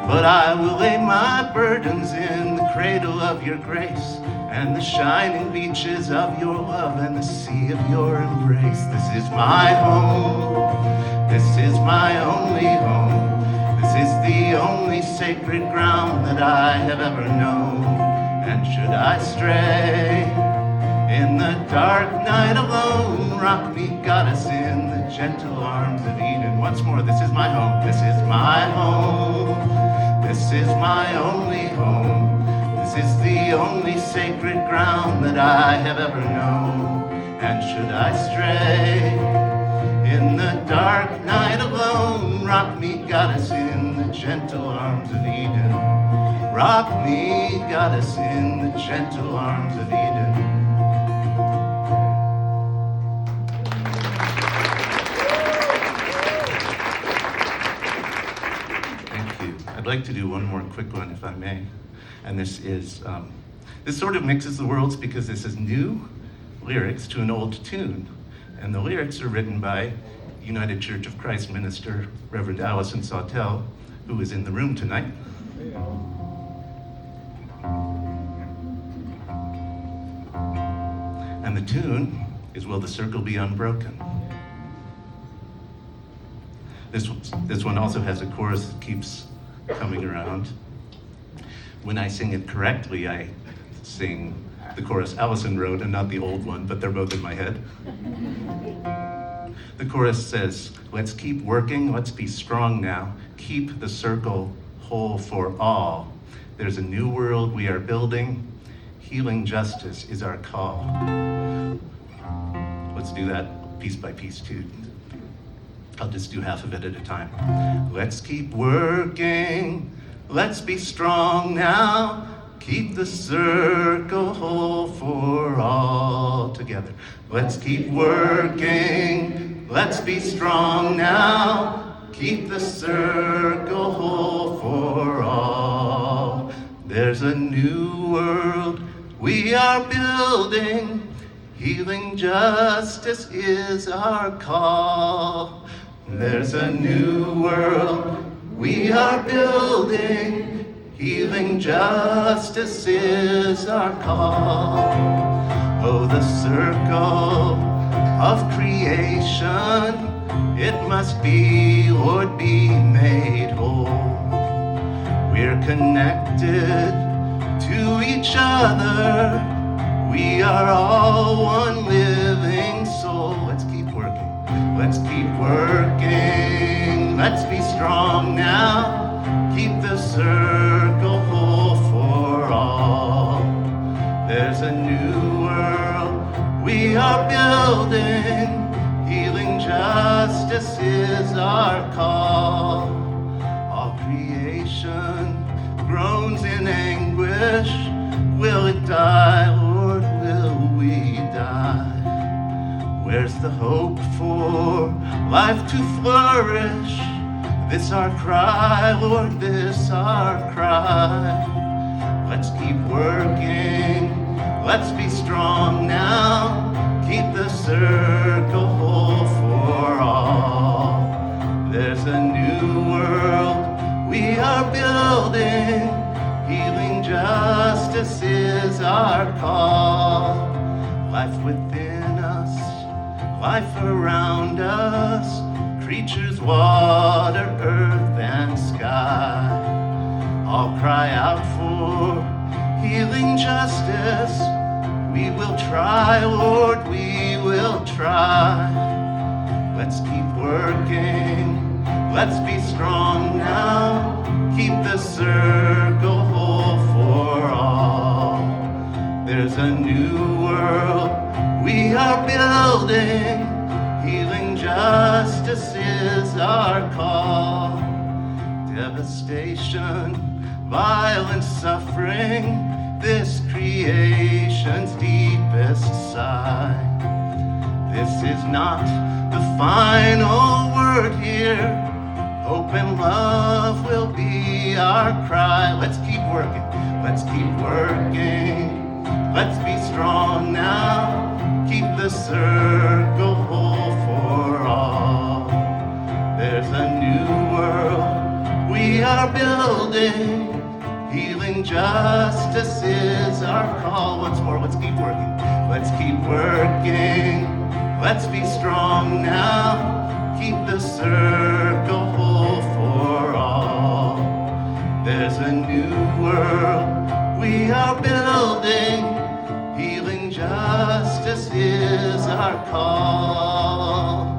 But I will lay my burdens in the cradle of your grace, and the shining beaches of your love, and the sea of your embrace. This is my home, this is my only home, this is the only sacred ground that I have ever known. And should I stray in the dark night alone, rock me, goddess, in the gentle arms of Eden. Once more, this is my home, this is my home, this is my only home, this is the only sacred ground that I have ever known. And should I stray in the dark night alone, rock me, goddess, in the gentle arms of Eden. Rock me, goddess, in the gentle arms of Eden. Thank you. I'd like to do one more quick one, if I may. And this is, this sort of mixes the worlds because this is new lyrics to an old tune. And the lyrics are written by United Church of Christ minister, Reverend Allison Sawtell, who is in the room tonight. And the tune is Will the Circle Be Unbroken? This one also has a chorus that keeps coming around. When I sing it correctly, I sing the chorus Allison wrote and not the old one, but they're both in my head. The chorus says, let's keep working, let's be strong now, keep the circle whole for all. There's a new world we are building, healing justice is our call. Let's do that piece by piece too. I'll just do half of it at a time. Let's keep working, let's be strong now, keep the circle whole for all together. Let's keep working, let's be strong now, keep the circle whole for all. There's a new world we are building, healing justice is our call. There's a new world we are building, Healing justice is our call. Oh, the circle of creation, it must be, Lord, be made whole. We're connected to each other. We are all one living soul. Let's keep working. Let's keep working. Let's be strong now. Keep the circle whole for all. There's a new world we are building. Healing justice is our call. All creation groans in anguish. Will it die, Lord? Will we die? Where's the hope for life to flourish? This our cry, Lord, this our cry. Let's keep working, let's be strong now. Keep the circle whole for all. There's a new world we are building. Healing justice is our call. Life within us, life around us. Creatures, water, earth, and sky. All cry out for healing justice. We will try, Lord, we will try. Let's keep working, let's be strong now. Keep the circle whole for all. There's a new world we are building. Healing justice is our call. Devastation, violence, suffering, this creation's deepest sigh. This is not the final word here. Hope and love will be our cry. Let's keep working, let's keep working. Let's be strong now. Keep the circle whole for all. There's a new world we are building. Healing justice is our call. Once more, let's keep working. Let's keep working. Let's be strong now. Keep the circle whole for all. There's a new world we are building. Healing justice is our call.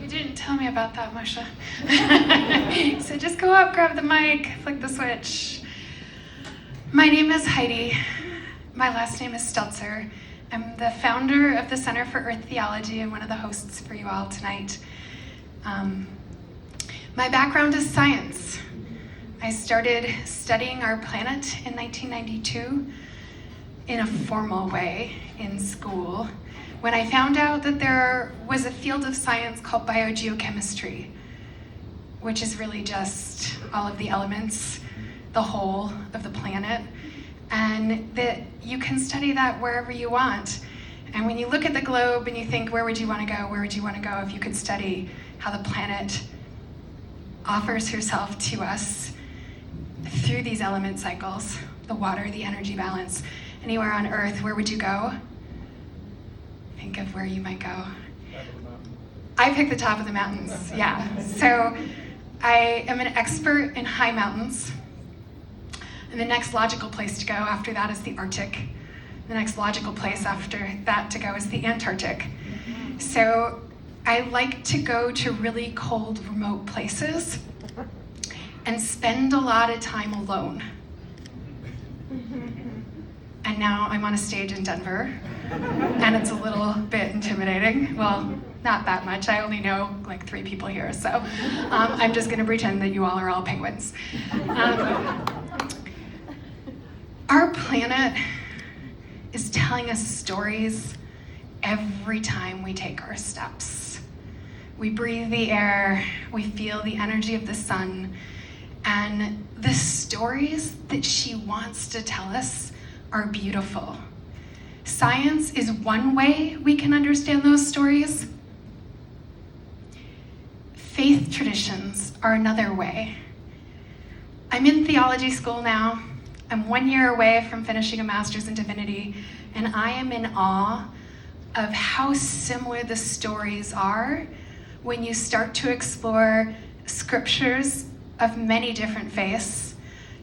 You didn't tell me about that, Moshe. So just go up, grab the mic, flick the switch. My name is Heidi. My last name is Stelzer. I'm the founder of the Center for Earth Theology and one of the hosts for you all tonight. My background is science. I started studying our planet in 1992 in a formal way in school when I found out that there was a field of science called biogeochemistry, which is really just all of the elements, the whole of the planet, and that you can study that wherever you want. And when you look at the globe and you think, where would you want to go? Where would you want to go if you could study how the planet offers herself to us through these element cycles, the water, the energy balance, anywhere on Earth, where would you go? Think of where you might go. I picked the top of the mountains, yeah. So I am an expert in high mountains. And the next logical place to go after that is the Arctic. The next logical place after that to go is the Antarctic. So I like to go to really cold, remote places and spend a lot of time alone. And now I'm on a stage in Denver, and it's a little bit intimidating. Well, not that much. I only know like 3 people here, so I'm just gonna pretend that you all are all penguins. Our planet is telling us stories every time we take our steps. We breathe the air, we feel the energy of the sun, And the stories that she wants to tell us are beautiful. Science is one way we can understand those stories. Faith traditions are another way. I'm in theology school now. I'm 1 year away from finishing a master's in divinity, and I am in awe of how similar the stories are when you start to explore scriptures of many different faiths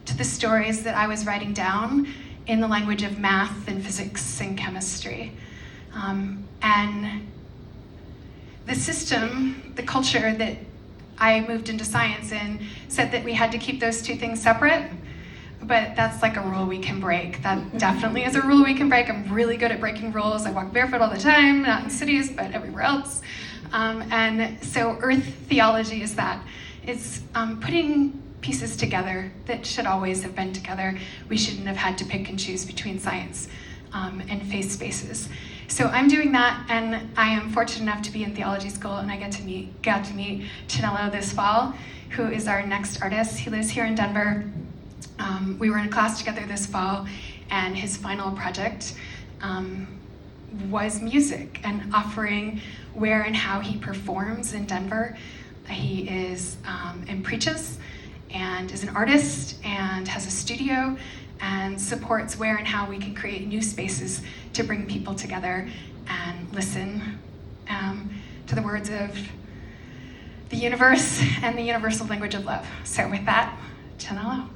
to the stories that I was writing down in the language of math and physics and chemistry. And the system, the culture that I moved into science in said that we had to keep those two things separate, but that's like a rule we can break. That definitely is a rule we can break. I'm really good at breaking rules. I walk barefoot all the time, not in cities, but everywhere else. And so earth theology is that. It's putting pieces together that should always have been together. We shouldn't have had to pick and choose between science and faith spaces. So I'm doing that, and I am fortunate enough to be in theology school, and I got to meet Chinello this fall, who is our next artist. He lives here in Denver. We were in a class together this fall, and his final project was music and offering where and how he performs in Denver. He is and preaches and is an artist and has a studio and supports where and how we can create new spaces to bring people together and listen to the words of the universe and the universal language of love. So with that, Chinello.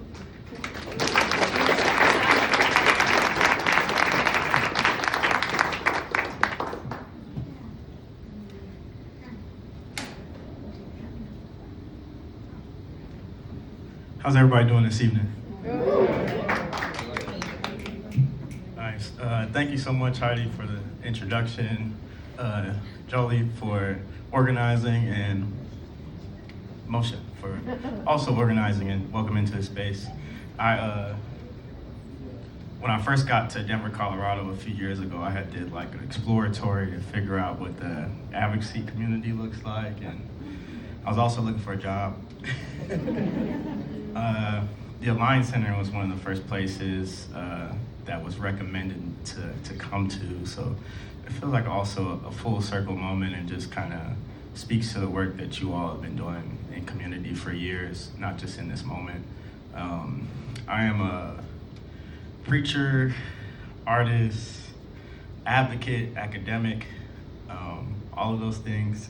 How's everybody doing this evening? Nice. Thank you so much, Heidi, for the introduction. Jolie for organizing, and Moshe for also organizing and welcoming to the space. When I first got to Denver, Colorado a few years ago, I did like an exploratory to figure out what the advocacy community looks like, and I was also looking for a job. The Alliance Center was one of the first places that was recommended to come to, so it feels like also a full circle moment and just kind of speaks to the work that you all have been doing in community for years, not just in this moment. I am a preacher, artist, advocate, academic, all of those things.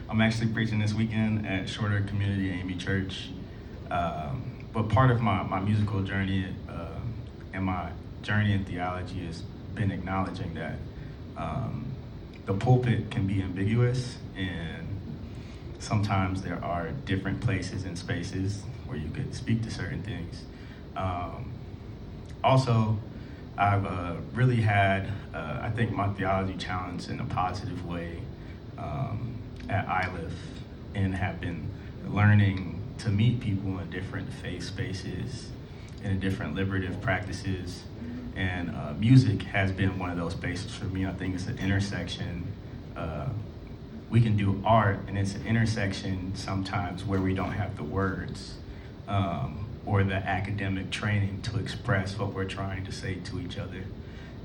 I'm actually preaching this weekend at Shorter Community AME Church. But part of my musical journey and my journey in theology has been acknowledging that the pulpit can be ambiguous, and sometimes there are different places and spaces where you could speak to certain things. Also, I've really had, I think, my theology challenged in a positive way at ILIF, and have been learning to meet people in different faith spaces and in different liberative practices. And music has been one of those spaces for me. I think it's an intersection. We can do art, and it's an intersection sometimes where we don't have the words or the academic training to express what we're trying to say to each other.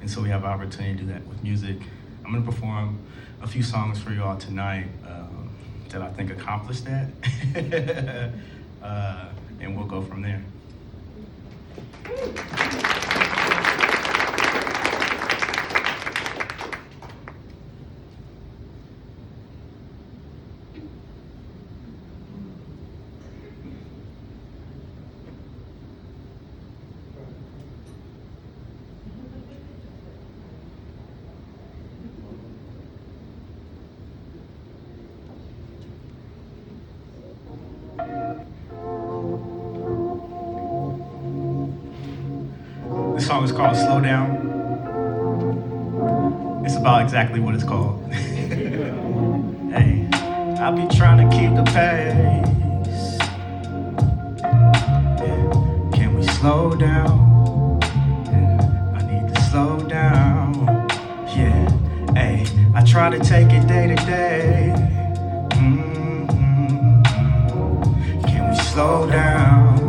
And so we have an opportunity to do that with music. I'm gonna perform a few songs for you all tonight that I think accomplish that. And we'll go from there. This song is called Slow Down. It's about exactly what it's called. Hey, I'll be trying to keep the pace. Yeah. Can we slow down? Yeah. I need to slow down. Yeah, hey, I try to take it day to day. Can we slow down?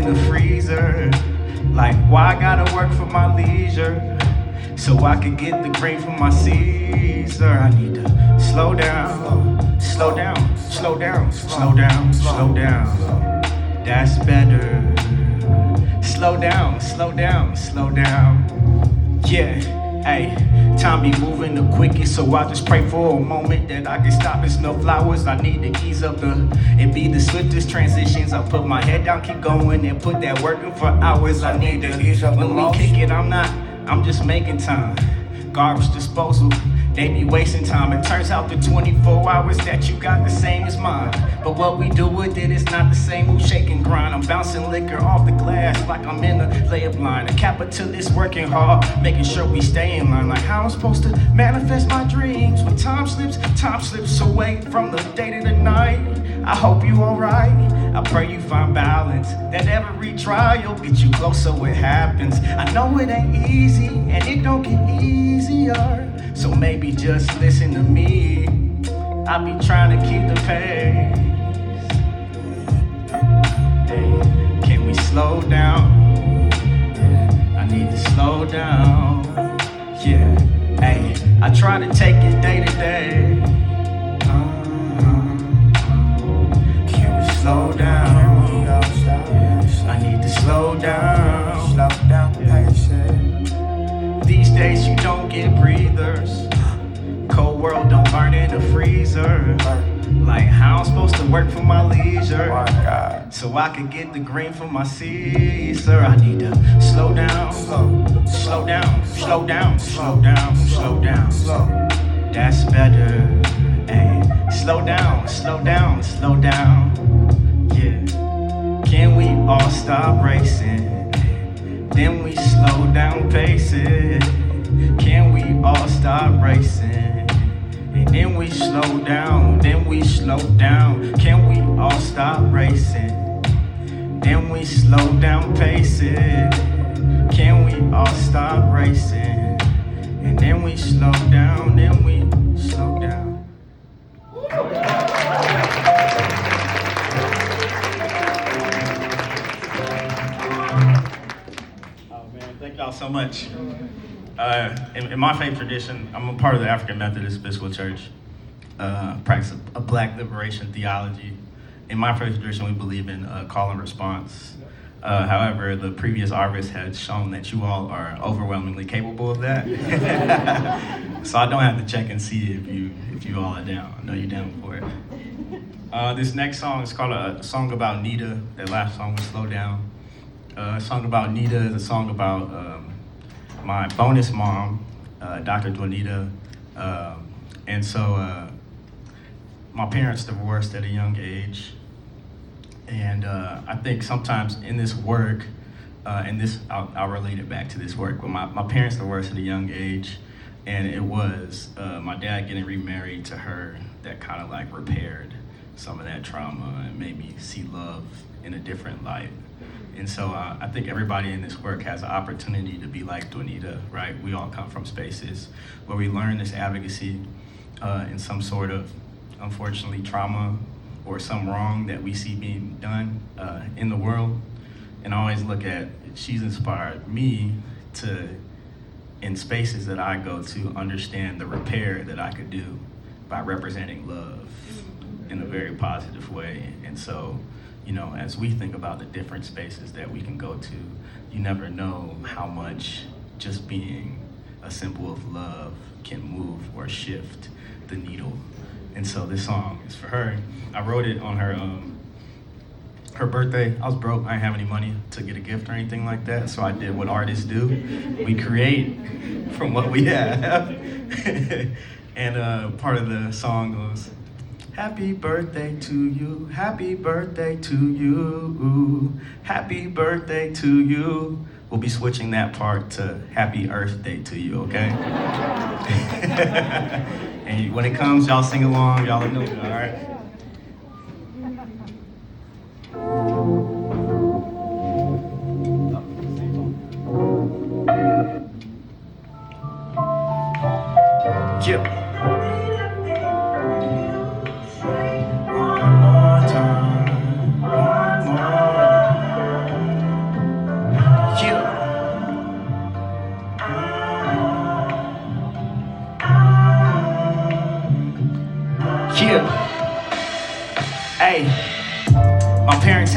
in the freezer. Like, why I gotta work for my leisure? So I could get the green from my Caesar. I need to slow down, slow down, slow down, slow down, slow down. That's better. Slow down, slow down, slow down. Yeah, hey, time be moving the quickest, so I just pray for a moment that I can stop and smell flowers. I need to ease up it be the swiftest transitions. I put my head down, keep going, and put that work in for hours. I need to ease up when we kick it, I'm just making time. Garbage disposal, they be wasting time. It turns out the 24 hours that you got the same as mine. But what we do with it is not the same. Who shake and grind. I'm bouncing liquor off the glass like I'm in a layup line. A capitalist working hard, making sure we stay in line. Like how I'm supposed to manifest my dreams when time slips away from the day to the night. I hope you alright. I pray you find balance. That every trial get you close so it happens. I know it ain't easy and it don't get easier. So maybe just listen to me. I be trying to keep the pace. Hey, can we slow down? I need to slow down. Yeah, hey, I try to take it day to day. Can we slow down? I need to slow down. Slow down, patient. These days you don't get breathers. Cold world don't burn in the freezer. Like how I'm supposed to work for my leisure. So I could get the green from my Caesar. I need to slow down, slow down, slow down, slow down, slow down. That's better. Hey, slow down, slow down, slow down. Yeah. Can we all stop racing? Then we slow down pacing. Can we all stop racing? And then we slow down, then we slow down. Can we all stop racing? Then we slow down pacing. Can we all stop racing? And then we slow down, then we slow down. Thank y'all so much. In my faith tradition, I'm a part of the African Methodist Episcopal Church. Practice a Black liberation theology. In my faith tradition, we believe in call and response. However, the previous harvest has shown that you all are overwhelmingly capable of that. So I don't have to check and see if you all are down. I know you're down for it. This next song is called a song about Nita. That last song was Slow Down. A song about Nita is a song about my bonus mom, Dr. Juanita. And so my parents divorced at a young age. And I think sometimes in this work, and this, I'll relate it back to this work, but my parents divorced at a young age, and it was my dad getting remarried to her that kind of like repaired some of that trauma and made me see love in a different light. And so I think everybody in this work has an opportunity to be like Juanita, right? We all come from spaces where we learn this advocacy in some sort of, unfortunately, trauma or some wrong that we see being done in the world. And I always look at, she's inspired me to, in spaces that I go to, understand the repair that I could do by representing love in a very positive way. And so, you know, as we think about the different spaces that we can go to, you never know how much just being a symbol of love can move or shift the needle. And so this song is for her. I wrote it on her birthday. I was broke, I didn't have any money to get a gift or anything like that, so I did what artists do. We create from what we have. And part of the song goes, happy birthday to you, happy birthday to you, happy birthday to you. We'll be switching that part to happy Earth Day to you, okay? And when it comes, y'all sing along, y'all know it, all right? Yeah.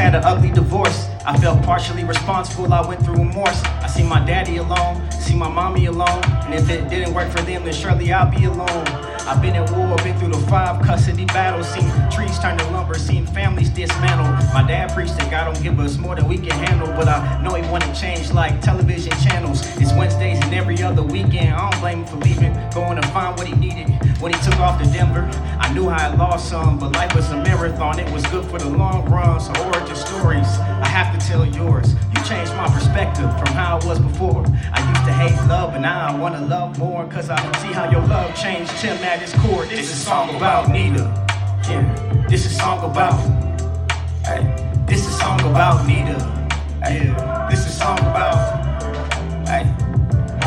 had an ugly divorce. I felt partially responsible, I went through remorse. I see my daddy alone, see my mommy alone, and if it didn't work for them, then surely I'll be alone. I've been at war, been through the 5 custody battles, seen trees turn to lumber, seen families dismantled. My dad preached that God don't give us more than we can handle, but I know he wanted change like television channels. It's Wednesdays and every other weekend, I don't blame him for leaving, going to find what he needed. When he took off to Denver, I knew I had lost some, but life was a marathon, it was good for the long run. So origin stories, I have to tell yours. You changed my perspective from how it was before. I used to hate love, but now I wanna love more, cause I see how your love changed Tim at its core. This is a song about Nita. Yeah, this is a song about, hey, this is a song about Nita. Yeah, this is a song about, hey,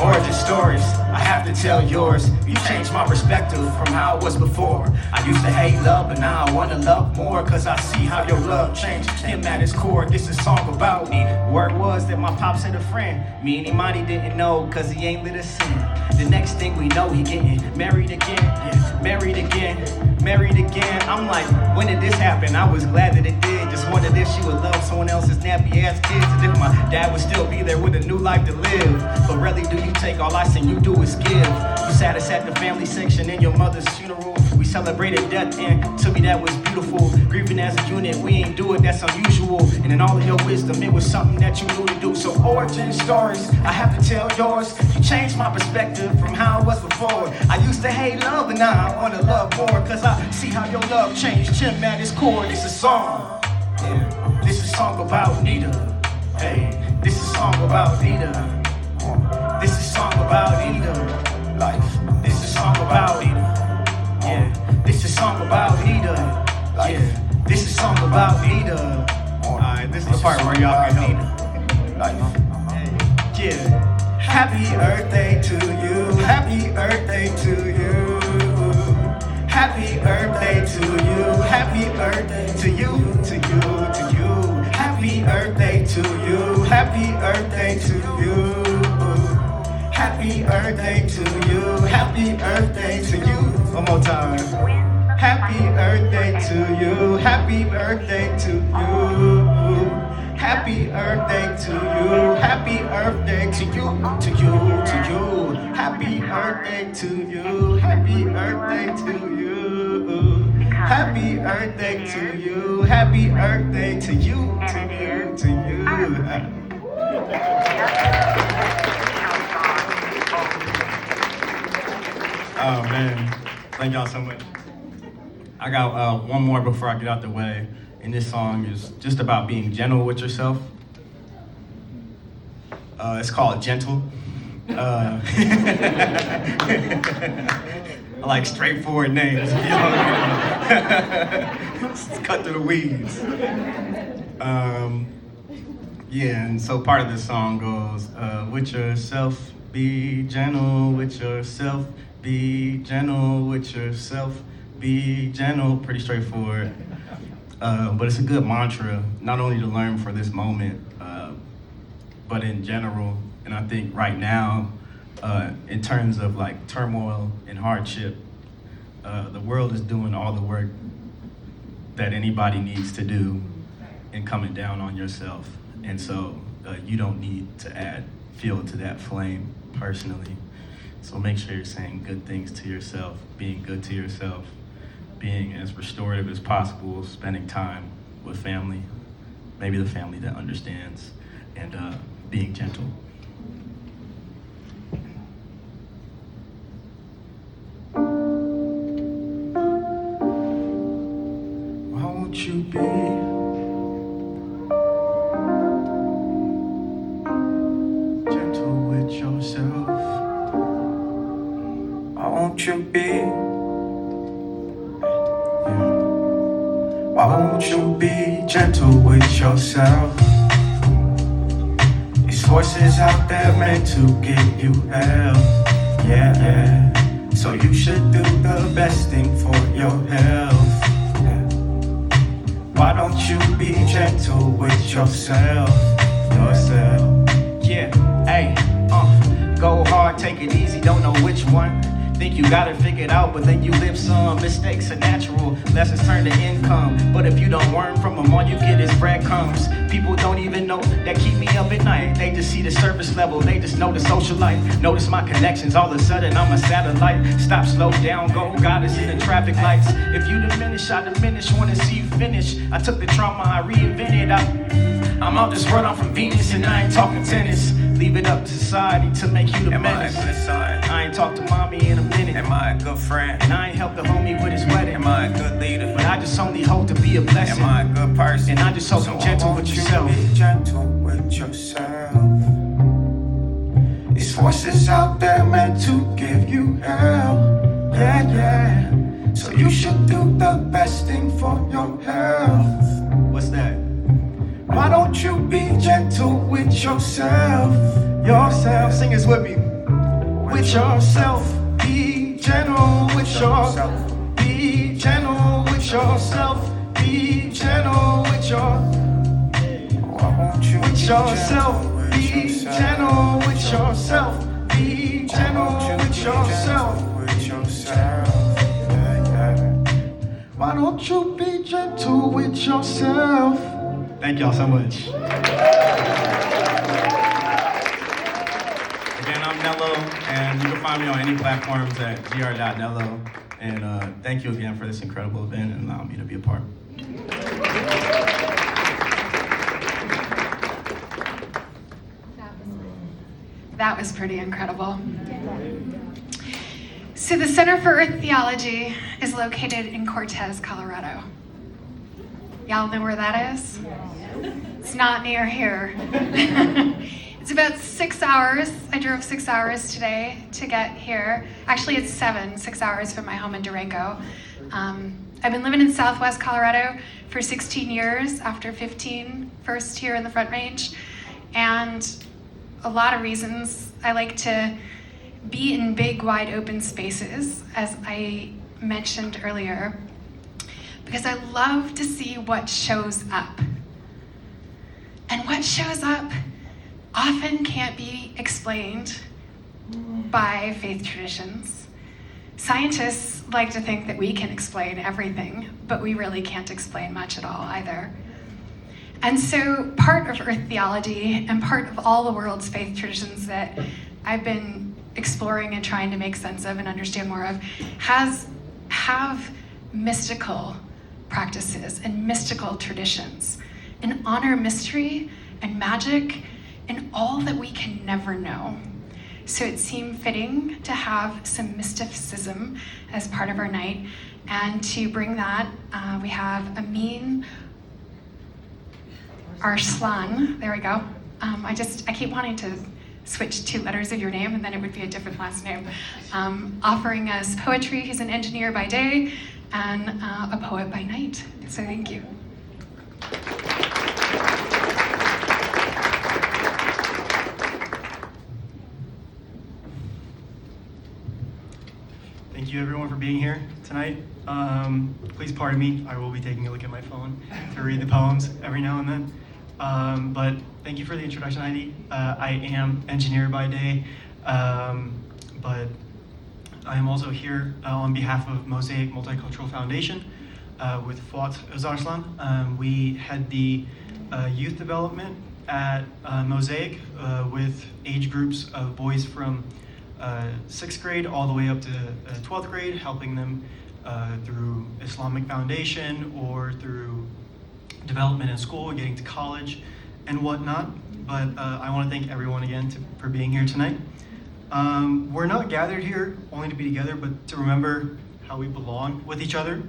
origin stories, I have to tell yours. You changed my perspective from how it was before. I used to hate love, but now I wanna love more, cause I see how your love changed him at his core. This is a song about me. Word was that my pops had a friend. Me and Imani didn't know, cause he ain't lit us in. The next thing we know, he getting married again. Yeah, married again, married again. I'm like, when did this happen? I was glad that it did. Just wondered if she would love someone else's nappy ass kids, and if my dad would still be there with a new life to live. But rarely do you take all I seen you do is give. You sat us at the family section in your mother's funeral. We celebrated death, and to me that was beautiful. Grieving as a unit, we ain't do it, that's unusual. And in all of your wisdom, it was something that you knew to do. So origin stories, I have to tell yours. You changed my perspective from how it was before. I used to hate love, and now I wanna love more, cause I see how your love changed Tim at its core. This is a song, yeah, this is a song about Nita. Hey, this is a song about Nita. This is a song about Nita. Life, this is a song about Nita. Yeah, this is a song about Nita. Yeah, this is a song about Nita. Alright, this is the part where y'all can help. Life. Yeah. Happy Earth Day to you. Happy Earth Day to you. Happy Earth Day to you. Happy Earth Day to you. To you. To you. Happy Earth Day to you. Happy Earth Day to you. Happy Earth Day to you. Happy Earth Day to you. One more time. Happy Earth Day to you. Happy Earth Day to you. Happy Earth Day to you. Happy Earth Day to you. To you. To you. Happy Earth Day to you. Happy Earth Day to you. Happy Earth Day to you. Happy Earth Day to you. To you. To you. Oh man, thank y'all so much. I got one more before I get out the way, and this song is just about being gentle with yourself. It's called Gentle. I like straightforward names. You know? Just cut through the weeds. Yeah, and so part of this song goes, with yourself, be gentle with yourself. Be gentle with yourself, be gentle, pretty straightforward. But it's a good mantra, not only to learn for this moment, but in general. And I think right now, in terms of like turmoil and hardship, the world is doing all the work that anybody needs to do in coming down on yourself. And so you don't need to add fuel to that flame personally. So make sure you're saying good things to yourself, being good to yourself, being as restorative as possible, spending time with family, maybe the family that understands, and being gentle. Why won't you be gentle with yourself? Why won't you be? Why won't you be gentle with yourself? These voices out there meant to give you help. Yeah. So you should do the best thing for your health. Yeah. Why don't you be gentle with yourself? Yeah, hey, go hard, take it easy, don't know which one. Think you got it figured out, but then you live some. Mistakes are natural, lessons turn to income. But if you don't learn from them, all you get is breadcrumbs. People don't even know that keep me up at night. They just see the surface level, they just know the social life. Notice my connections, all of a sudden I'm a satellite. Stop, slow down, go, God is in the traffic lights. If you diminish, I diminish, wanna see you finish. I took the trauma, I reinvented, I'm out this run, I'm from Venus, and I ain't talking tennis. Leave it up to society to make you the menace. Am I a good son? I ain't talked to mommy in a minute. Am I a good friend? And I ain't helped the homie with his wedding. Am I a good leader? But I just only hope to be a blessing. Am I a good person? And I just hope you're gentle with yourself. Be gentle with yourself. These forces out there meant to give you hell. Yeah, yeah. So you should do the best thing for your health. What's that? Why don't you be gentle with yourself? Yourself. Sing this with me. With yourself. Be gentle with yourself. Be gentle with yourself. Be gentle with yourself. With yourself. Be gentle with yourself. Be gentle with yourself. Why don't you be gentle with yourself? Thank y'all so much. Again, I'm Nello, and you can find me on any platforms at gr.nello. And thank you again for this incredible event and allowing me to be a part. That was pretty incredible. So the Center for Earth Theology is located in Cortez, Colorado. Y'all know where that is? It's not near here. It's about 6 hours. I drove 6 hours today to get here. Actually, it's 6 hours from my home in Durango. I've been living in Southwest Colorado for 16 years, after 15 first here in the Front Range. And a lot of reasons. I like to be in big, wide open spaces, as I mentioned earlier, because I love to see what shows up. And what shows up often can't be explained by faith traditions. Scientists like to think that we can explain everything, but we really can't explain much at all either. And so part of Earth theology and part of all the world's faith traditions that I've been exploring and trying to make sense of and understand more of have mystical practices and mystical traditions and honor mystery and magic and all that we can never know. So it seemed fitting to have some mysticism as part of our night, and to bring that, we have Amin Arslan, there we go. I keep wanting to switch 2 letters of your name and then it would be a different last name. Offering us poetry. He's an engineer by day and a poet by night. So thank you. Thank you everyone for being here tonight. Please pardon me, I will be taking a look at my phone to read the poems every now and then. But thank you for the introduction, Heidi. I am engineer by day, but I am also here on behalf of Mosaic Multicultural Foundation with Fuat Özarslan. We had the youth development at Mosaic with age groups of boys from 6th grade all the way up to 12th grade, helping them through Islamic foundation or through development in school, getting to college and whatnot. But I want to thank everyone again for being here tonight. We're not gathered here only to be together, but to remember how we belong with each other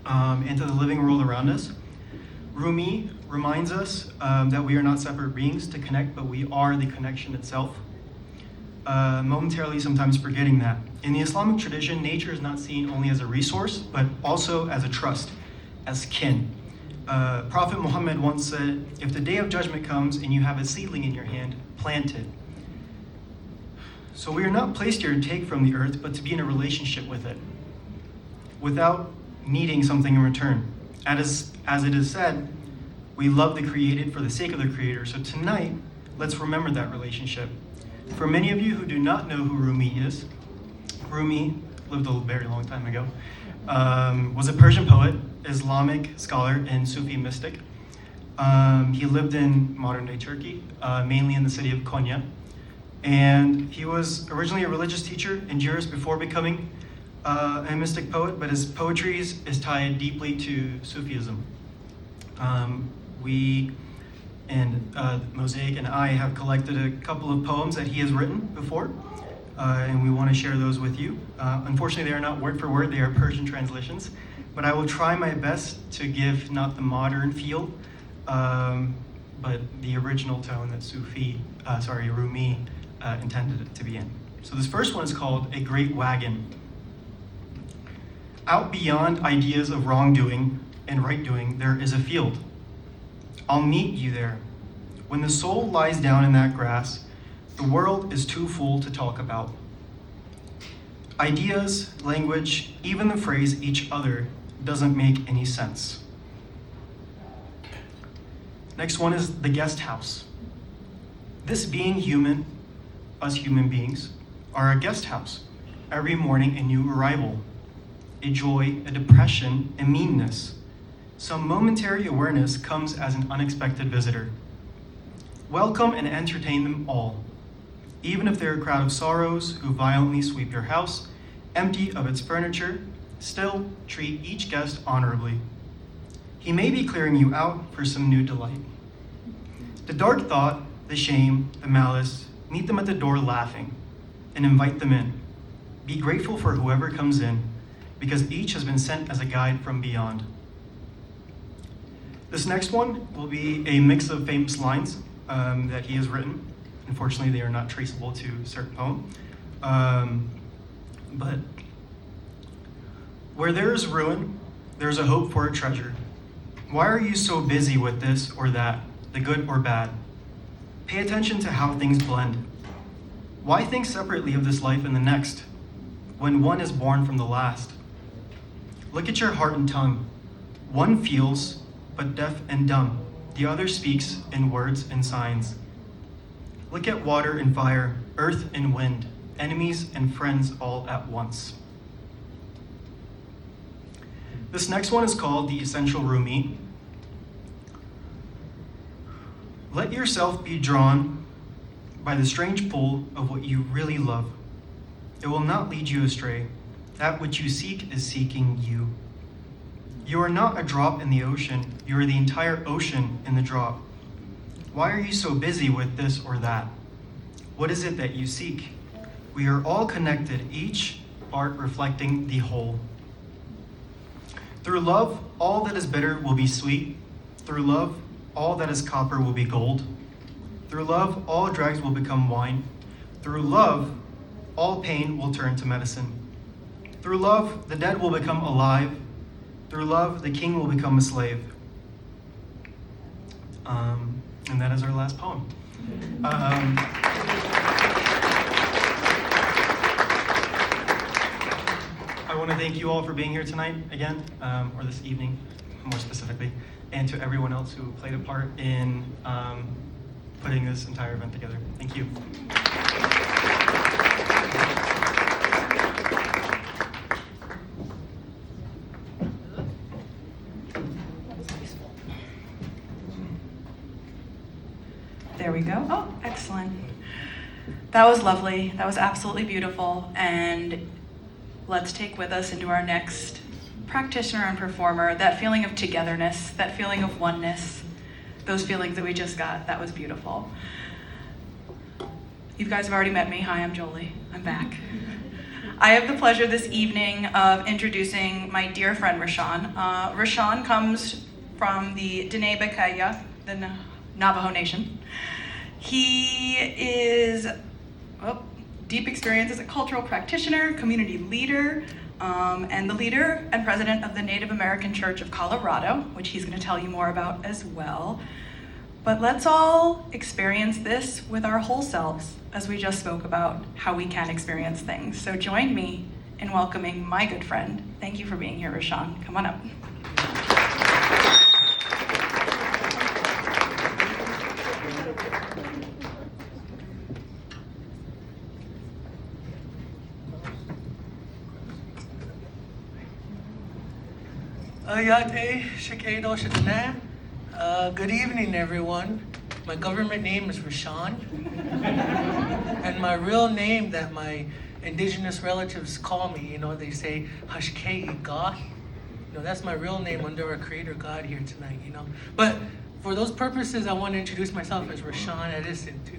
and to the living world around us. Rumi reminds us that we are not separate beings to connect, but we are the connection itself. Momentarily sometimes forgetting that. In the Islamic tradition, nature is not seen only as a resource, but also as a trust, as kin. Prophet Muhammad once said, if the day of judgment comes and you have a seedling in your hand, plant it. So we are not placed here to take from the earth, but to be in a relationship with it, without needing something in return. As it is said, we love the created for the sake of the creator. So tonight, let's remember that relationship. For many of you who do not know who Rumi is, Rumi lived a very long time ago. Was a Persian poet, Islamic scholar, and Sufi mystic. He lived in modern-day Turkey, mainly in the city of Konya. And he was originally a religious teacher and jurist before becoming a mystic poet, but his poetry is tied deeply to Sufism. We and Mosaic and I have collected a couple of poems that he has written before, and we want to share those with you. Unfortunately, they are not word for word, they are Persian translations, but I will try my best to give not the modern feel, but the original tone that Rumi intended it to be in. So this first one is called A Great Wagon. Out beyond ideas of wrongdoing and right doing, there is a field. I'll meet you there. When the soul lies down in that grass, the world is too full to talk about. Ideas, language, even the phrase each other doesn't make any sense. Next one is the guest house. This being human, us human beings, are a guest house. Every morning a new arrival, a joy, a depression, a meanness. Some momentary awareness comes as an unexpected visitor. Welcome and entertain them all. Even if they're a crowd of sorrows who violently sweep your house, empty of its furniture, still treat each guest honorably. He may be clearing you out for some new delight. The dark thought, the shame, the malice, meet them at the door laughing and invite them in. Be grateful for whoever comes in, because each has been sent as a guide from beyond. This next one will be a mix of famous lines that he has written. Unfortunately, they are not traceable to a certain poem. But where there is ruin, there's a hope for a treasure. Why are you so busy with this or that, the good or bad? Pay attention to how things blend. Why think separately of this life and the next, when one is born from the last? Look at your heart and tongue. One feels, but deaf and dumb. The other speaks in words and signs. Look at water and fire, earth and wind, enemies and friends all at once. This next one is called the Essential Rumi. Let yourself be drawn by the strange pull of what you really love. It will not lead you astray. That which you seek is seeking you. You are not a drop in the ocean. You are the entire ocean in the drop. Why are you so busy with this or that? What is it that you seek? We are all connected, each part reflecting the whole. Through love, all that is bitter will be sweet. Through love, all that is copper will be gold. Through love, all dregs will become wine. Through love, all pain will turn to medicine. Through love, the dead will become alive. Through love, the king will become a slave. And that is our last poem. I want to thank you all for being here tonight again, or this evening, more specifically, and to everyone else who played a part in putting this entire event together. Thank you. There we go. Oh, excellent. That was lovely. That was absolutely beautiful. And let's take with us into our next practitioner and performer that feeling of togetherness, that feeling of oneness, those feelings that we just got. That was beautiful. You guys have already met me. Hi, I'm Jolie. I'm back. I have the pleasure this evening of introducing my dear friend Rashawn. Rashawn comes from the Diné Bakaya, the Navajo Nation. He is deep experience as a cultural practitioner, community leader, and the leader and president of the Native American Church of Colorado, which he's going to tell you more about as well. But let's all experience this with our whole selves, as we just spoke about how we can experience things. So join me in welcoming my good friend. Thank you for being here, Rashawn. Come on up. Ayate Shikedo Shitana. Good evening, everyone. My government name is Rashawn. And my real name that my indigenous relatives call me, they say Hashkei God. That's my real name under our Creator God here tonight, But for those purposes, I want to introduce myself as Rashawn Edison, too,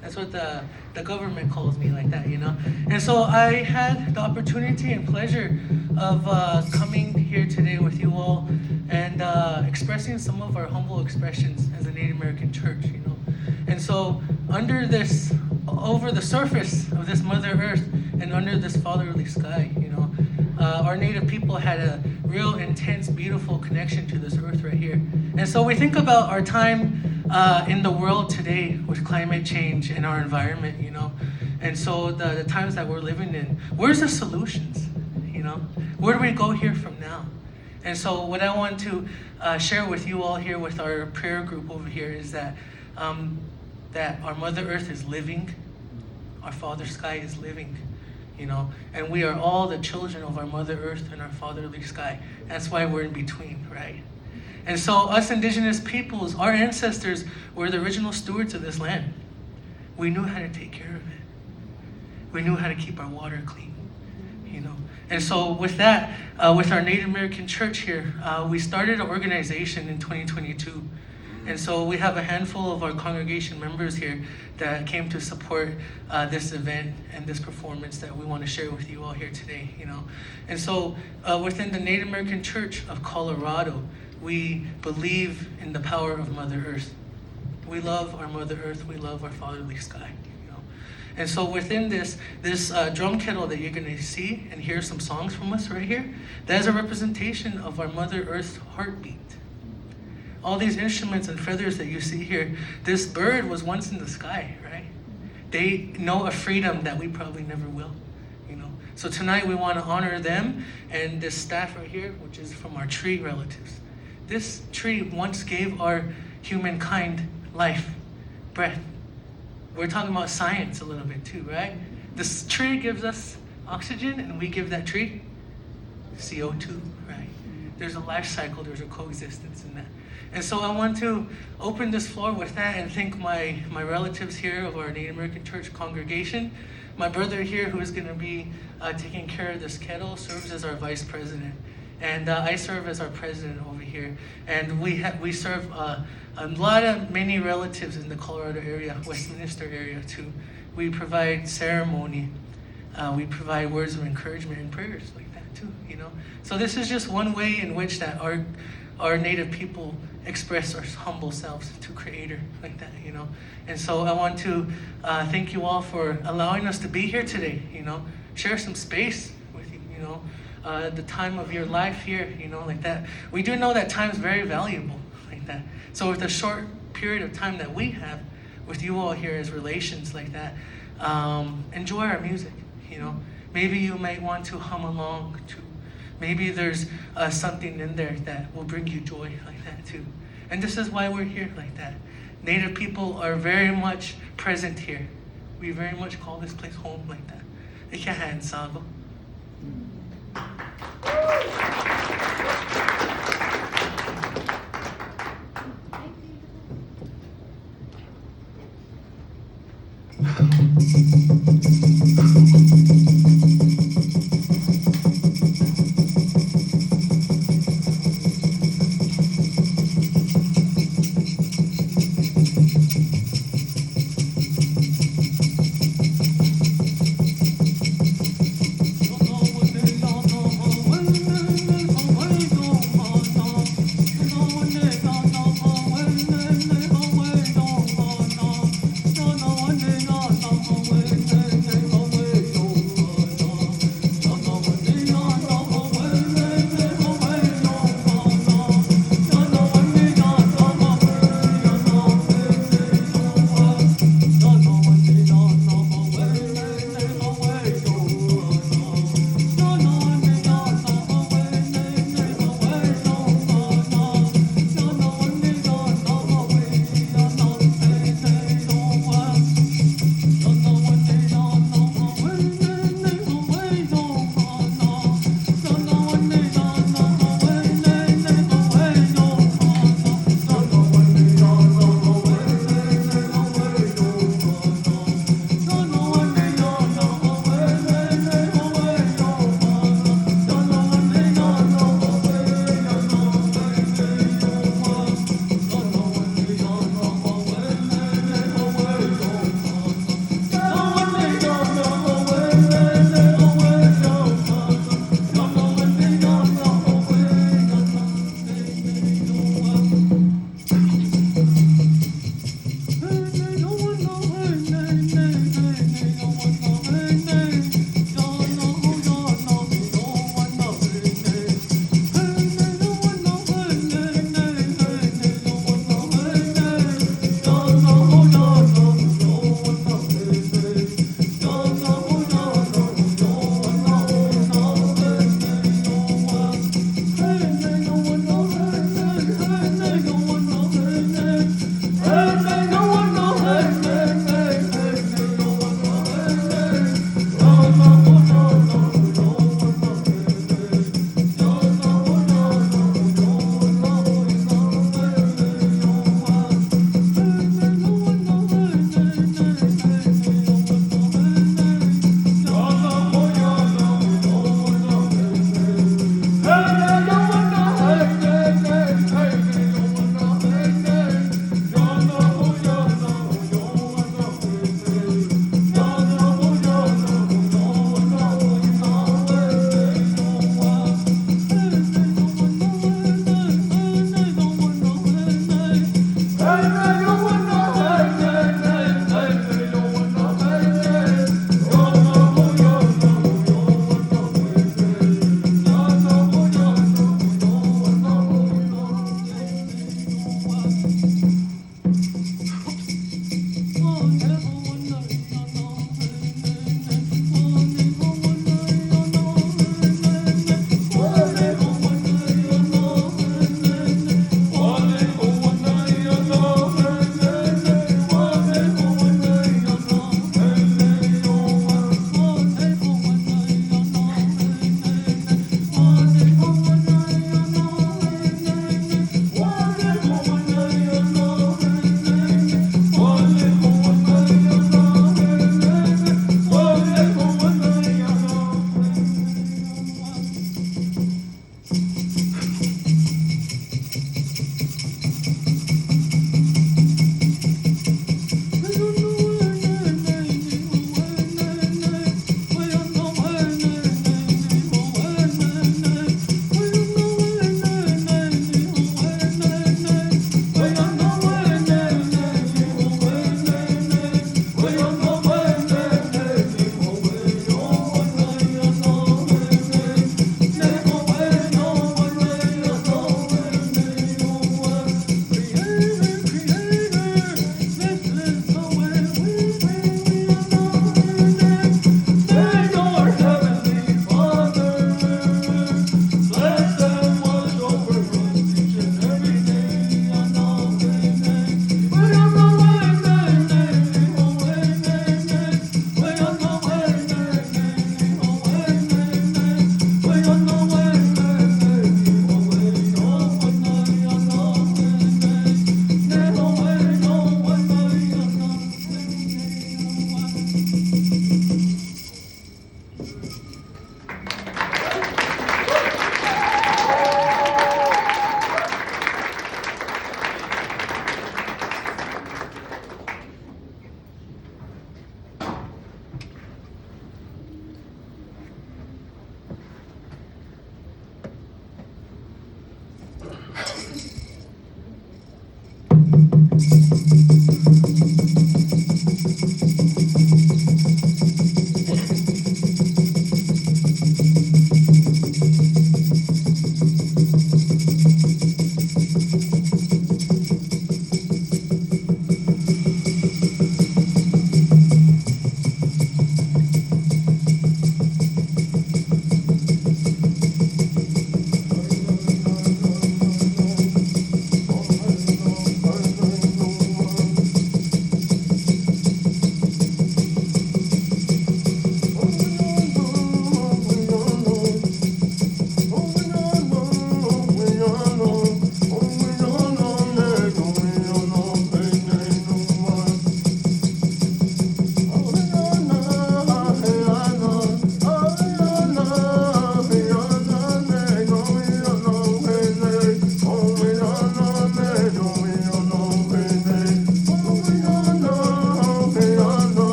That's what the government calls me, like that, And so I had the opportunity and pleasure of coming here today with you all and expressing some of our humble expressions as a Native American church, And so over the surface of this Mother Earth and under this fatherly sky, our Native people had a real intense, beautiful connection to this earth right here. And so we think about our time in the world today with climate change and our environment, And so the times that we're living in, where's the solutions, Where do we go here from now? And so what I want to share with you all here with our prayer group over here is that our Mother Earth is living, our Father Sky is living, and we are all the children of our Mother Earth and our fatherly sky. That's why we're in between, right? And so us indigenous peoples, our ancestors were the original stewards of this land. We knew how to take care of it. We knew how to keep our water clean, And so with that, with our Native American church here, we started an organization in 2022. And so we have a handful of our congregation members here that came to support this event and this performance that we want to share with you all here today, And so within the Native American Church of Colorado, we believe in the power of Mother Earth. We love our Mother Earth. We love our fatherly sky, And so within this drum kettle that you're going to see and hear some songs from us right here, that is a representation of our Mother Earth's heartbeat. All these instruments and feathers that you see here, this bird was once in the sky, right? They know a freedom that we probably never will, So tonight we want to honor them and this staff right here, which is from our tree relatives. This tree once gave our humankind life, breath. We're talking about science a little bit too, right? This tree gives us oxygen and we give that tree CO2, right? There's a life cycle, there's a coexistence in that. And so I want to open this floor with that and thank my relatives here of our Native American Church congregation. My brother here, who is going to be taking care of this kettle, serves as our vice president. And I serve as our president over here. And we serve many relatives in the Colorado area, Westminster area too. We provide ceremony. We provide words of encouragement and prayers like that too, So this is just one way in which that our Native people express our humble selves to Creator like that, And so I want to thank you all for allowing us to be here today, Share some space with you, the time of your life here, like that. We do know that time is very valuable like that. So with the short period of time that we have with you all here as relations like that, enjoy our music, Maybe you might want to hum along too. Maybe there's something in there that will bring you joy like that too. And this is why we're here like that. Native people are very much present here. We very much call this place home like that. Ikahan Sago.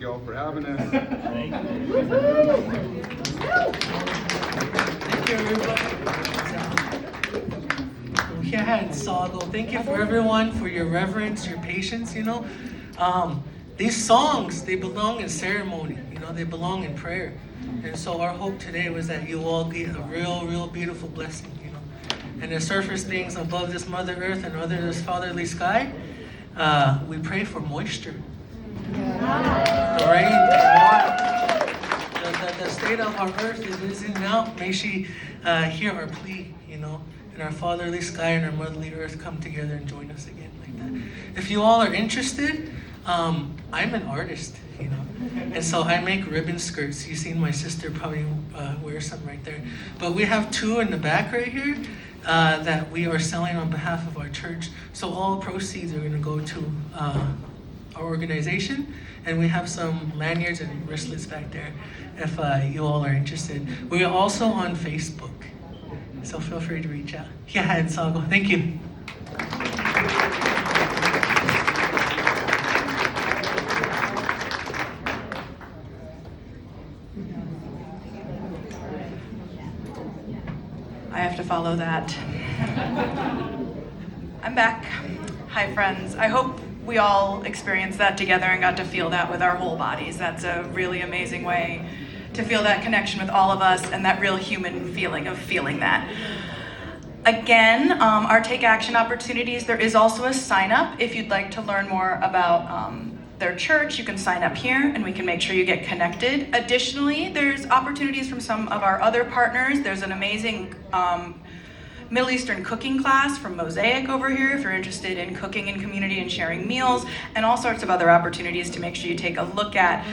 y'all for having us. Thank you, everybody. Yeah, Sago. Thank you for everyone for your reverence, your patience. These songs, they belong in ceremony. They belong in prayer. And so our hope today was that you all get a real beautiful blessing. And the surface things above this Mother Earth and under this fatherly sky, we pray for moisture. The rain, the water, the state of our earth is in and out. May she hear our plea, and our fatherly sky and our motherly earth come together and join us again like that. If you all are interested, I'm an artist, and so I make ribbon skirts. You've seen my sister probably wear some right there. But we have two in the back right here that we are selling on behalf of our church. So all proceeds are going to go to our organization, and we have some lanyards and wristlets back there if you all are interested. We're also on Facebook, so feel free to reach out. Yeah, it's all go. Thank you. I have to follow that. I'm back. Hi, friends. I hope we all experienced that together and got to feel that with our whole bodies. That's a really amazing way to feel that connection with all of us and that real human feeling of feeling that. Again, our Take Action opportunities, there is also a sign up. If you'd like to learn more about their church, you can sign up here and we can make sure you get connected. Additionally, there's opportunities from some of our other partners. There's an amazing Middle Eastern cooking class from Mosaic over here if you're interested in cooking in community and sharing meals, and all sorts of other opportunities to make sure you take a look at.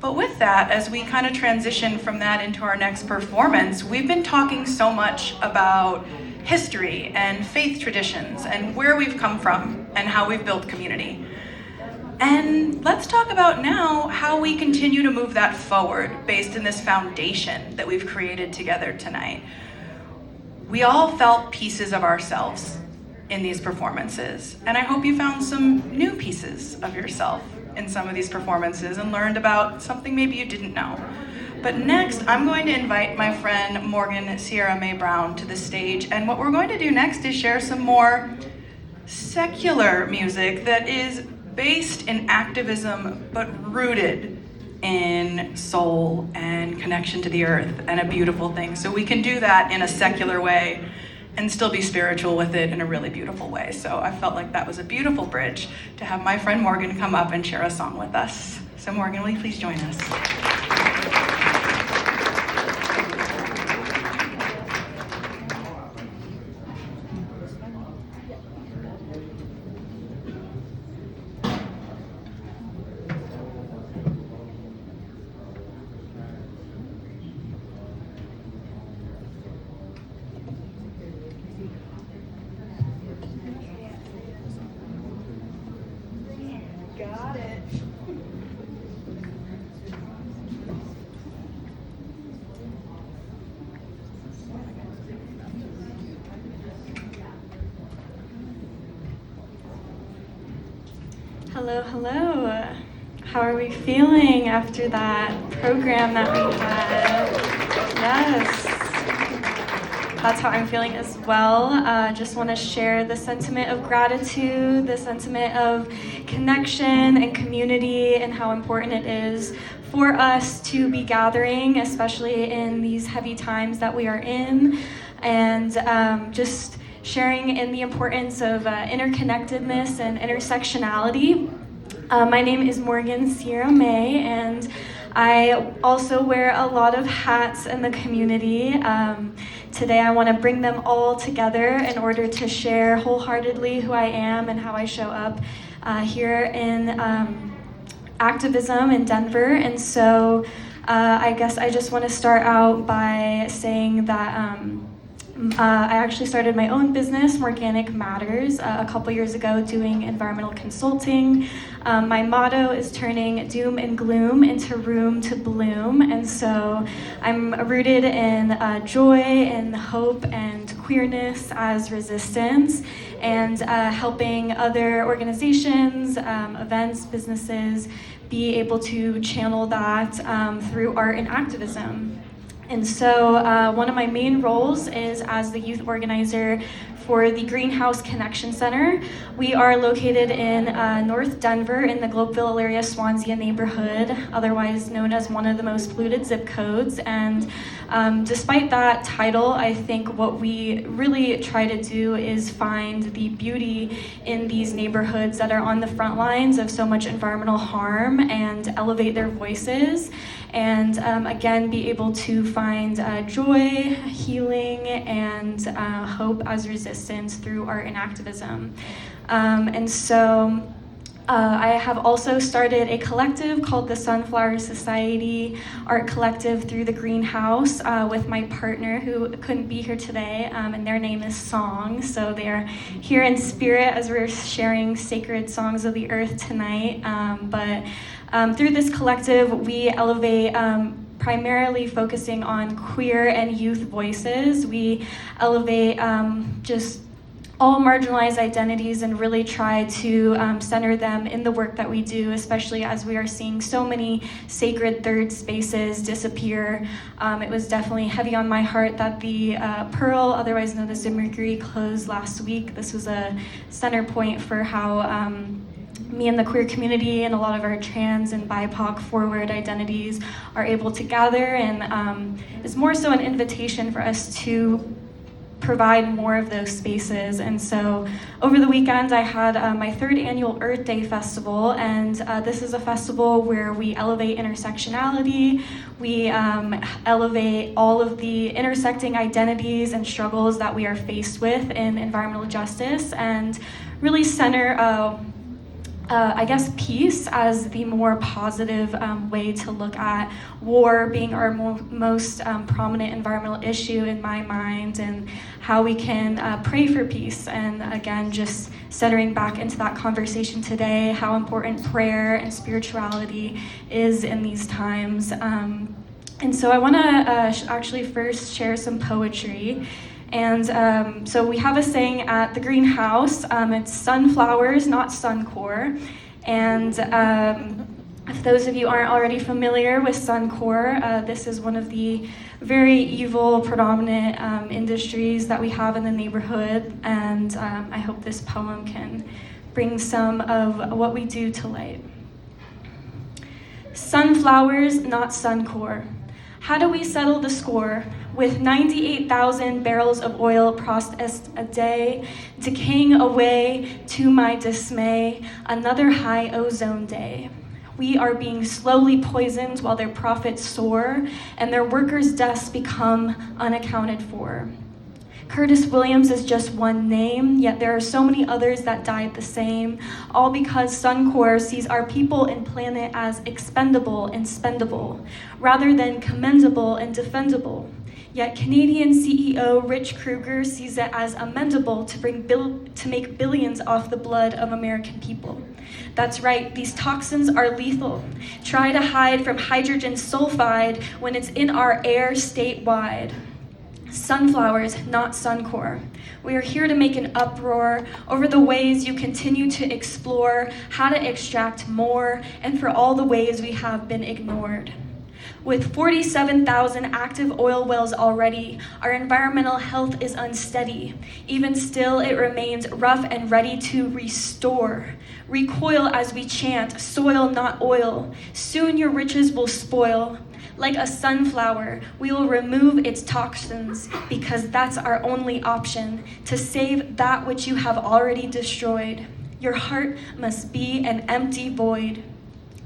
But with that, as we kind of transition from that into our next performance, we've been talking so much about history and faith traditions and where we've come from and how we've built community. And let's talk about now how we continue to move that forward based in this foundation that we've created together tonight. We all felt pieces of ourselves in these performances, and I hope you found some new pieces of yourself in some of these performances and learned about something maybe you didn't know. But next, I'm going to invite my friend Morgan Sierra May Brown to the stage, and what we're going to do next is share some more secular music that is based in activism but rooted in soul and connection to the earth and a beautiful thing. So we can do that in a secular way and still be spiritual with it in a really beautiful way. So I felt like that was a beautiful bridge to have my friend Morgan come up and share a song with us. So Morgan, will you please join us? Hello, hello. How are we feeling after that program that we had? Yes. That's how I'm feeling as well. Just want to share the sentiment of gratitude, the sentiment of connection and community, and how important it is for us to be gathering, especially in these heavy times that we are in, and just sharing in the importance of interconnectedness and intersectionality. My name is Morgan Sierra May, and I also wear a lot of hats in the community. Today I want to bring them all together in order to share wholeheartedly who I am and how I show up here in activism in Denver. And so I guess I just want to start out by saying that I actually started my own business, Organic Matters, a couple years ago doing environmental consulting. My motto is turning doom and gloom into room to bloom. And so I'm rooted in joy and hope and queerness as resistance, and helping other organizations, events, businesses be able to channel that through art and activism. And so one of my main roles is as the youth organizer for the Greenhouse Connection Center. We are located in North Denver in the Globeville area, Swansea neighborhood, otherwise known as one of the most polluted zip codes. And despite that title, I think what we really try to do is find the beauty in these neighborhoods that are on the front lines of so much environmental harm and elevate their voices. And again, be able to find joy, healing, and hope as resistance through art and activism. And so I have also started a collective called the Sunflower Society Art Collective through the Greenhouse with my partner who couldn't be here today, and their name is Song. So they're here in spirit as we're sharing sacred songs of the earth tonight. But through this collective, we elevate primarily focusing on queer and youth voices. We elevate just all marginalized identities and really try to center them in the work that we do, especially as we are seeing so many sacred third spaces disappear. It was definitely heavy on my heart that the Pearl, otherwise known as the Mercury, closed last week. This was a center point for how me and the queer community and a lot of our trans and BIPOC forward identities are able to gather, and it's more so an invitation for us to provide more of those spaces. And so over the weekend I had my third annual Earth Day Festival, and this is a festival where we elevate intersectionality, we elevate all of the intersecting identities and struggles that we are faced with in environmental justice, and really center I guess peace as the more positive way to look at war being our most prominent environmental issue in my mind, and how we can pray for peace. And again, just centering back into that conversation today, how important prayer and spirituality is in these times. And so I want to actually first share some poetry. And so we have a saying at the greenhouse, it's sunflowers, not Suncor. And if those of you aren't already familiar with Suncor, this is one of the very evil, predominant industries that we have in the neighborhood. And I hope this poem can bring some of what we do to light. Sunflowers, not Suncor. How do we settle the score? With 98,000 barrels of oil processed a day, decaying away to my dismay, another high ozone day. We are being slowly poisoned while their profits soar, and their workers' deaths become unaccounted for. Curtis Williams is just one name, yet there are so many others that died the same, all because Suncor sees our people and planet as expendable and spendable, rather than commendable and defendable. Yet Canadian CEO Rich Kruger sees it as amendable to make billions off the blood of American people. That's right, these toxins are lethal. Try to hide from hydrogen sulfide when it's in our air statewide. Sunflowers, not Suncor. We are here to make an uproar over the ways you continue to explore how to extract more, and for all the ways we have been ignored. With 47,000 active oil wells already, our environmental health is unsteady. Even still, it remains rough and ready to restore. Recoil as we chant, soil not oil. Soon your riches will spoil. Like a sunflower, we will remove its toxins, because that's our only option to save that which you have already destroyed. Your heart must be an empty void.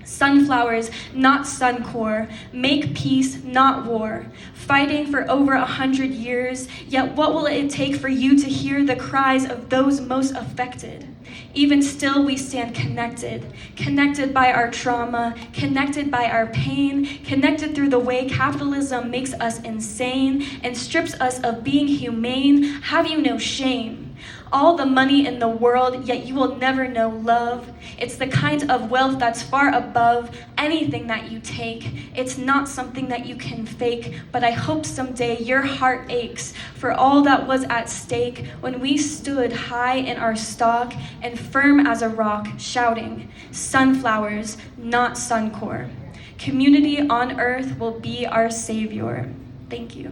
Sunflowers, not Suncor. Make peace, not war. Fighting for over 100 years, yet what will it take for you to hear the cries of those most affected? Even still, we stand connected by our trauma, connected by our pain, connected through the way capitalism makes us insane and strips us of being humane. Have you no shame? All the money in the world, yet you will never know love. It's the kind of wealth that's far above anything that you take. It's not something that you can fake, but I hope someday your heart aches for all that was at stake when we stood high in our stock and firm as a rock, shouting, sunflowers, not Suncor. Community on earth will be our savior. Thank you.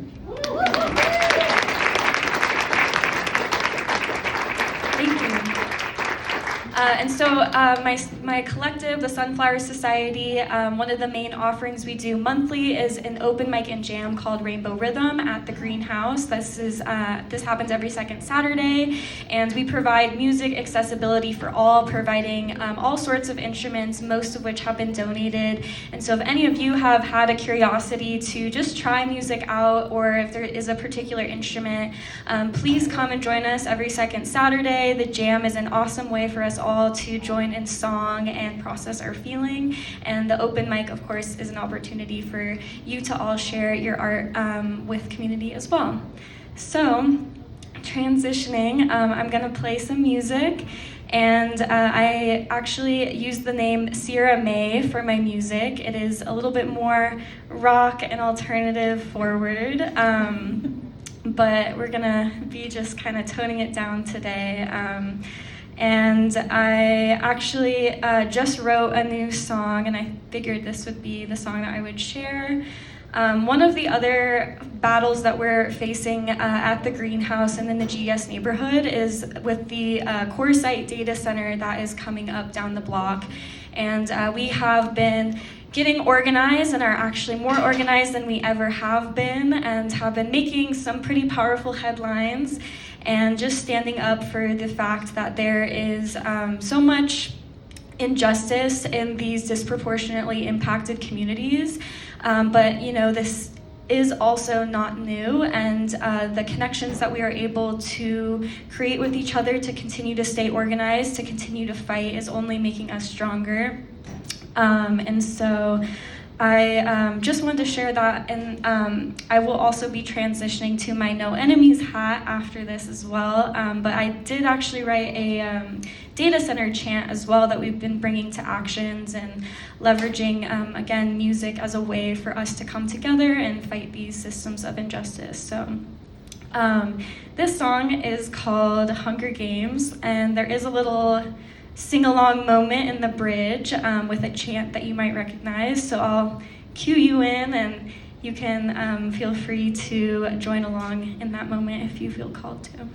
Thank you. And so my collective, the Sunflower Society, one of the main offerings we do monthly is an open mic and jam called Rainbow Rhythm at the Greenhouse. This happens every second Saturday, and we provide music accessibility for all, providing all sorts of instruments, most of which have been donated. And so if any of you have had a curiosity to just try music out, or if there is a particular instrument, please come and join us every second Saturday. The jam is an awesome way for us all to join in song and process our feeling. And the open mic, of course, is an opportunity for you to all share your art with community as well. So, transitioning, I'm gonna play some music. And I actually use the name Sierra May for my music. It is a little bit more rock and alternative forward. But we're gonna be just kind of toning it down today. And I actually just wrote a new song, and I figured this would be the song that I would share. One of the other battles that we're facing at the Greenhouse and in the GS neighborhood is with the core site data center that is coming up down the block. And we have been getting organized and are actually more organized than we ever have been, and have been making some pretty powerful headlines and just standing up for the fact that there is so much injustice in these disproportionately impacted communities. But you know, this is also not new, and the connections that we are able to create with each other to continue to stay organized, to continue to fight, is only making us stronger. And so I just wanted to share that, and I will also be transitioning to my No Enemies hat after this as well, but I did actually write a data center chant as well that we've been bringing to actions and leveraging, again, music as a way for us to come together and fight these systems of injustice. So this song is called Hunger Games, and there is a little sing-along moment in the bridge with a chant that you might recognize. So I'll cue you in, and you can feel free to join along in that moment if you feel called to.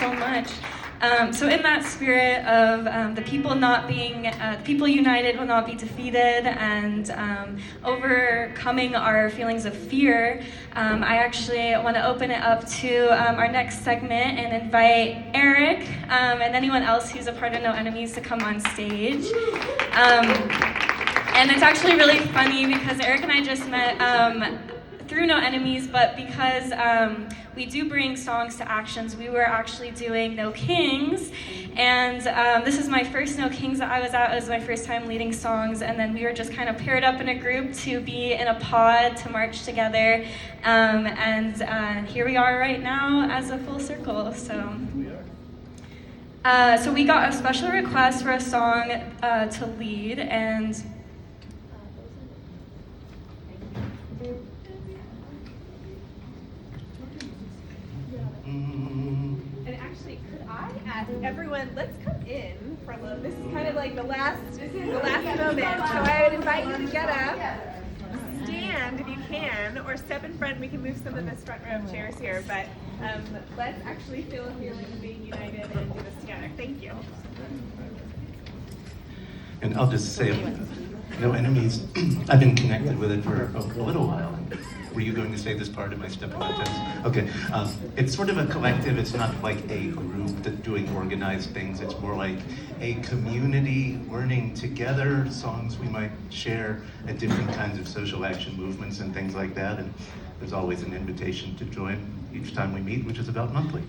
so much. So in that spirit of the people not being, people united will not be defeated, and overcoming our feelings of fear, I actually want to open it up to our next segment and invite Eric and anyone else who's a part of No Enemies to come on stage. And it's actually really funny because Eric and I just met through No Enemies, but because we do bring songs to actions, we were actually doing No Kings, and this is my first No Kings that I was at. It was my first time leading songs, and then we were just kind of paired up in a group to be in a pod to march together, and here we are right now as a full circle. So we got a special request for a song to lead, and everyone, let's come in from this is kind of like the last moment. So I would invite you to get up, stand if you can, or step in front. We can move some of this front row chairs here, but let's actually feel a feeling of being united and do this together. Thank you. And I'll just say, No Enemies, I've been connected with it for a little while. Were you going to say this part? Am I stepping on toes? Okay. It's sort of a collective. It's not like a group that's doing organized things. It's more like a community learning together songs we might share at different kinds of social action movements and things like that. And there's always an invitation to join each time we meet, which is about monthly.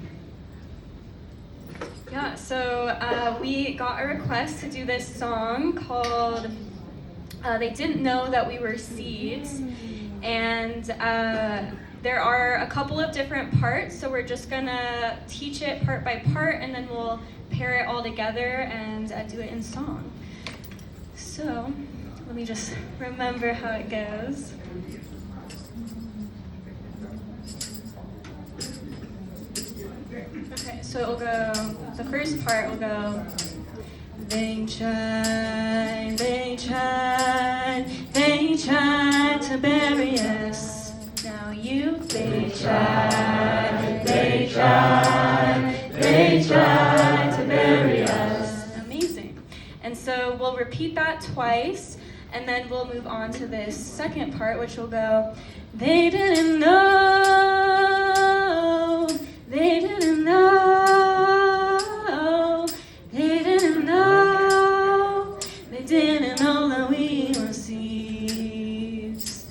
yeah, so we got a request to do this song called They Didn't Know That We Were Seeds. And there are a couple of different parts, so we're just gonna teach it part by part, and then we'll pair it all together and do it in song. So let me just remember how it goes. Okay, so it'll go, the first part will go, they tried to bury us. Now they tried to bury us. Amazing. And so we'll repeat that twice, and then we'll move on to this second part, which will go, they didn't know, they didn't know, they didn't know, they didn't know that we were seeds.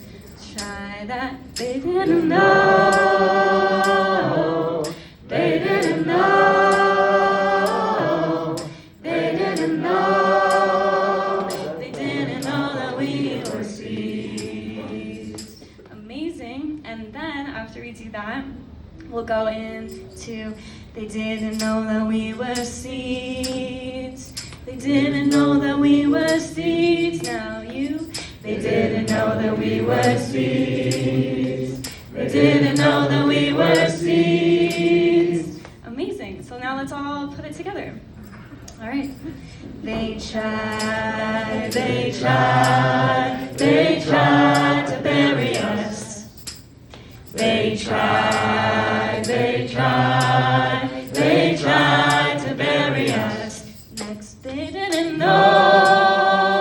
Try that. They didn't know, they didn't know, they didn't know, they didn't know that we were seeds. Amazing. And then after we do that, we'll go into they didn't know that we were seeds. They didn't know that we were seeds. Now they didn't know that we were seeds. They didn't know that we were seeds. Amazing. So now let's all put it together. All right. They tried to bury us. They tried to bury us. Next, they didn't know.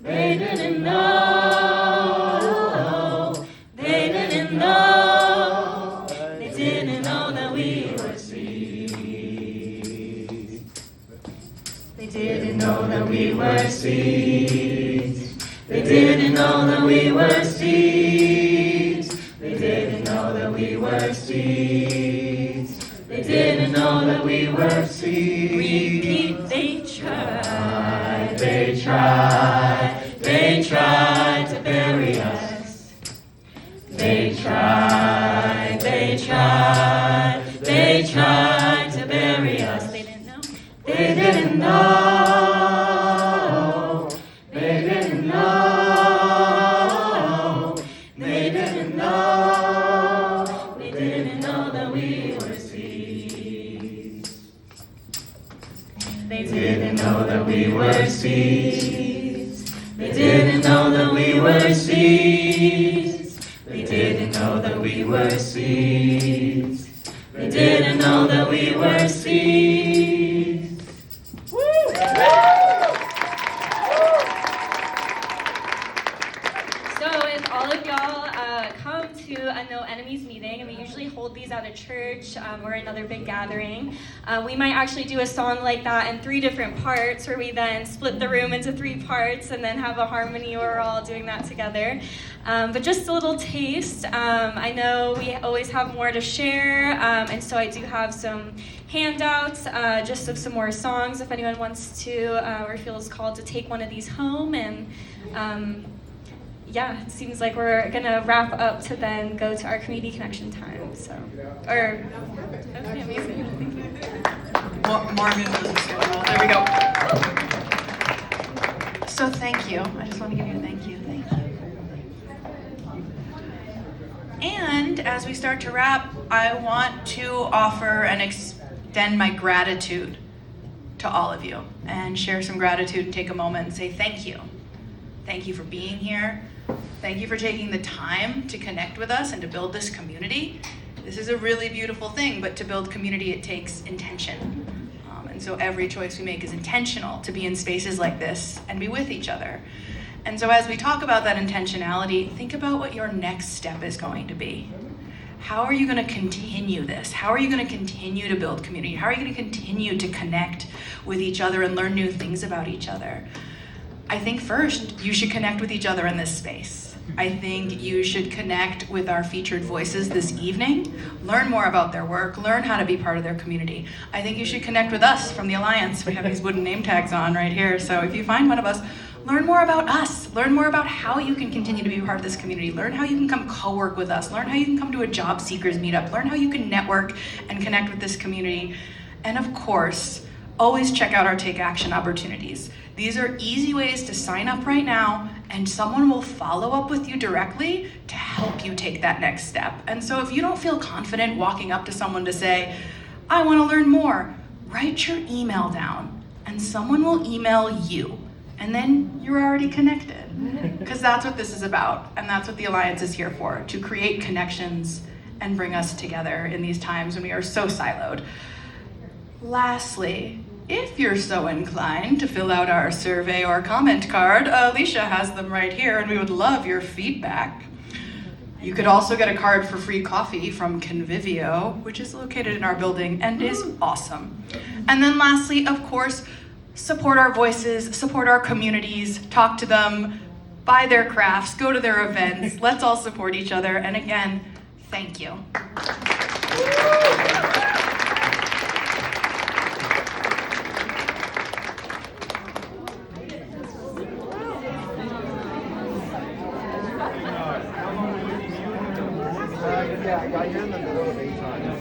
They didn't know. They didn't know. They didn't know that we were seeds. They didn't know that we were seeds. They didn't know that we were seeds. They didn't know that we were seeds. They didn't know that we were seeds. Repeat, they tried to bury us. They tried to bury us. They didn't know. They didn't know. They didn't know. They didn't know. They didn't know that we were seeds. They didn't know that we were seeds. They didn't know that we were seeds. They didn't know that we were seeds. They didn't know that we were seeds. So if all of y'all come to a No Enemies meeting, and we usually hold these at a church or another big gathering, we might actually do a song like that in 3 different parts, where we then split the room into 3 parts and then have a harmony where we're all doing that together. But just a little taste. I know we always have more to share, and so I do have some handouts just of some more songs if anyone wants to or feels called to take one of these home. And yeah, it seems like we're gonna wrap up to then go to our community connection time. So, okay, amazing. Thank you. More music. There we go. So thank you. I just want to give you a thank you. Thank you. And as we start to wrap, I want to offer and extend my gratitude to all of you and share some gratitude and take a moment and say thank you. Thank you for being here. Thank you for taking the time to connect with us and to build this community. This is a really beautiful thing, but to build community, it takes intention. And so every choice we make is intentional to be in spaces like this and be with each other. And so as we talk about that intentionality, think about what your next step is going to be. How are you going to continue this? How are you going to continue to build community? How are you going to continue to connect with each other and learn new things about each other? I think first, you should connect with each other in this space. I think you should connect with our featured voices this evening, learn more about their work, learn how to be part of their community. I think you should connect with us from the Alliance. We have these wooden name tags on right here, so if you find one of us, learn more about us, learn more about how you can continue to be part of this community, learn how you can come co-work with us, learn how you can come to a job seekers meetup, learn how you can network and connect with this community. And of course, always check out our Take Action opportunities. These are easy ways to sign up right now, and someone will follow up with you directly to help you take that next step. And so if you don't feel confident walking up to someone to say, I want to learn more, write your email down and someone will email you. And then you're already connected. Because that's what this is about. And that's what the Alliance is here for, to create connections and bring us together in these times when we are so siloed. Lastly, if you're so inclined to fill out our survey or comment card, Alicia has them right here and we would love your feedback. You could also get a card for free coffee from Convivio, which is located in our building and is awesome. And then lastly, of course, support our voices, support our communities, talk to them, buy their crafts, go to their events. Let's all support each other. And again, thank you. Yeah, I got you in the middle of 8 times.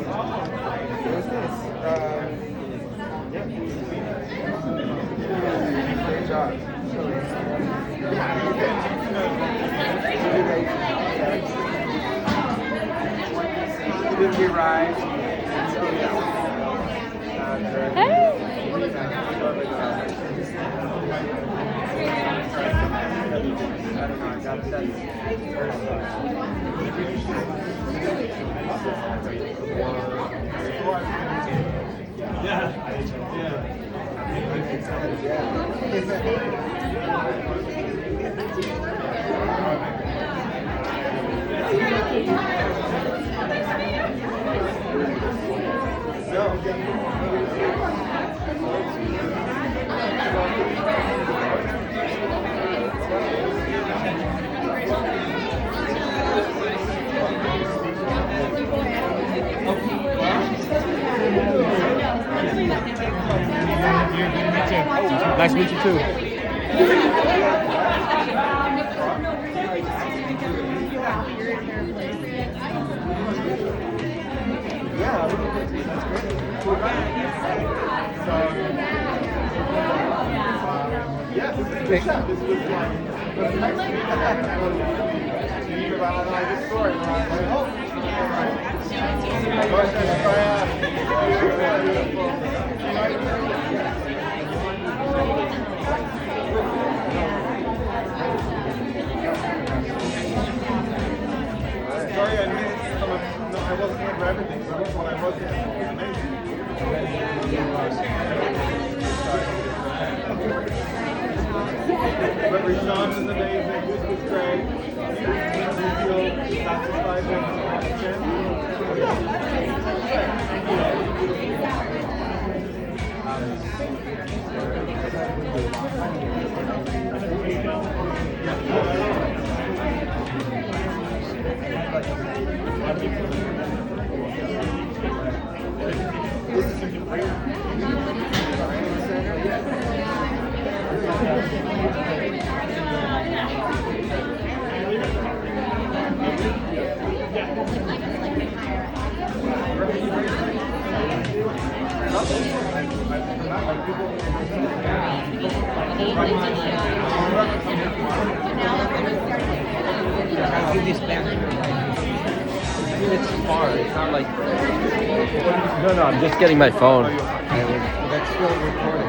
Who's this? Yeah. Great job. You did me right. Nice to meet you too. Sorry, I missed some of, no, I wasn't here for everything, so when I was here. It's far. It's not like. No, I'm just getting my phone. That's still recording.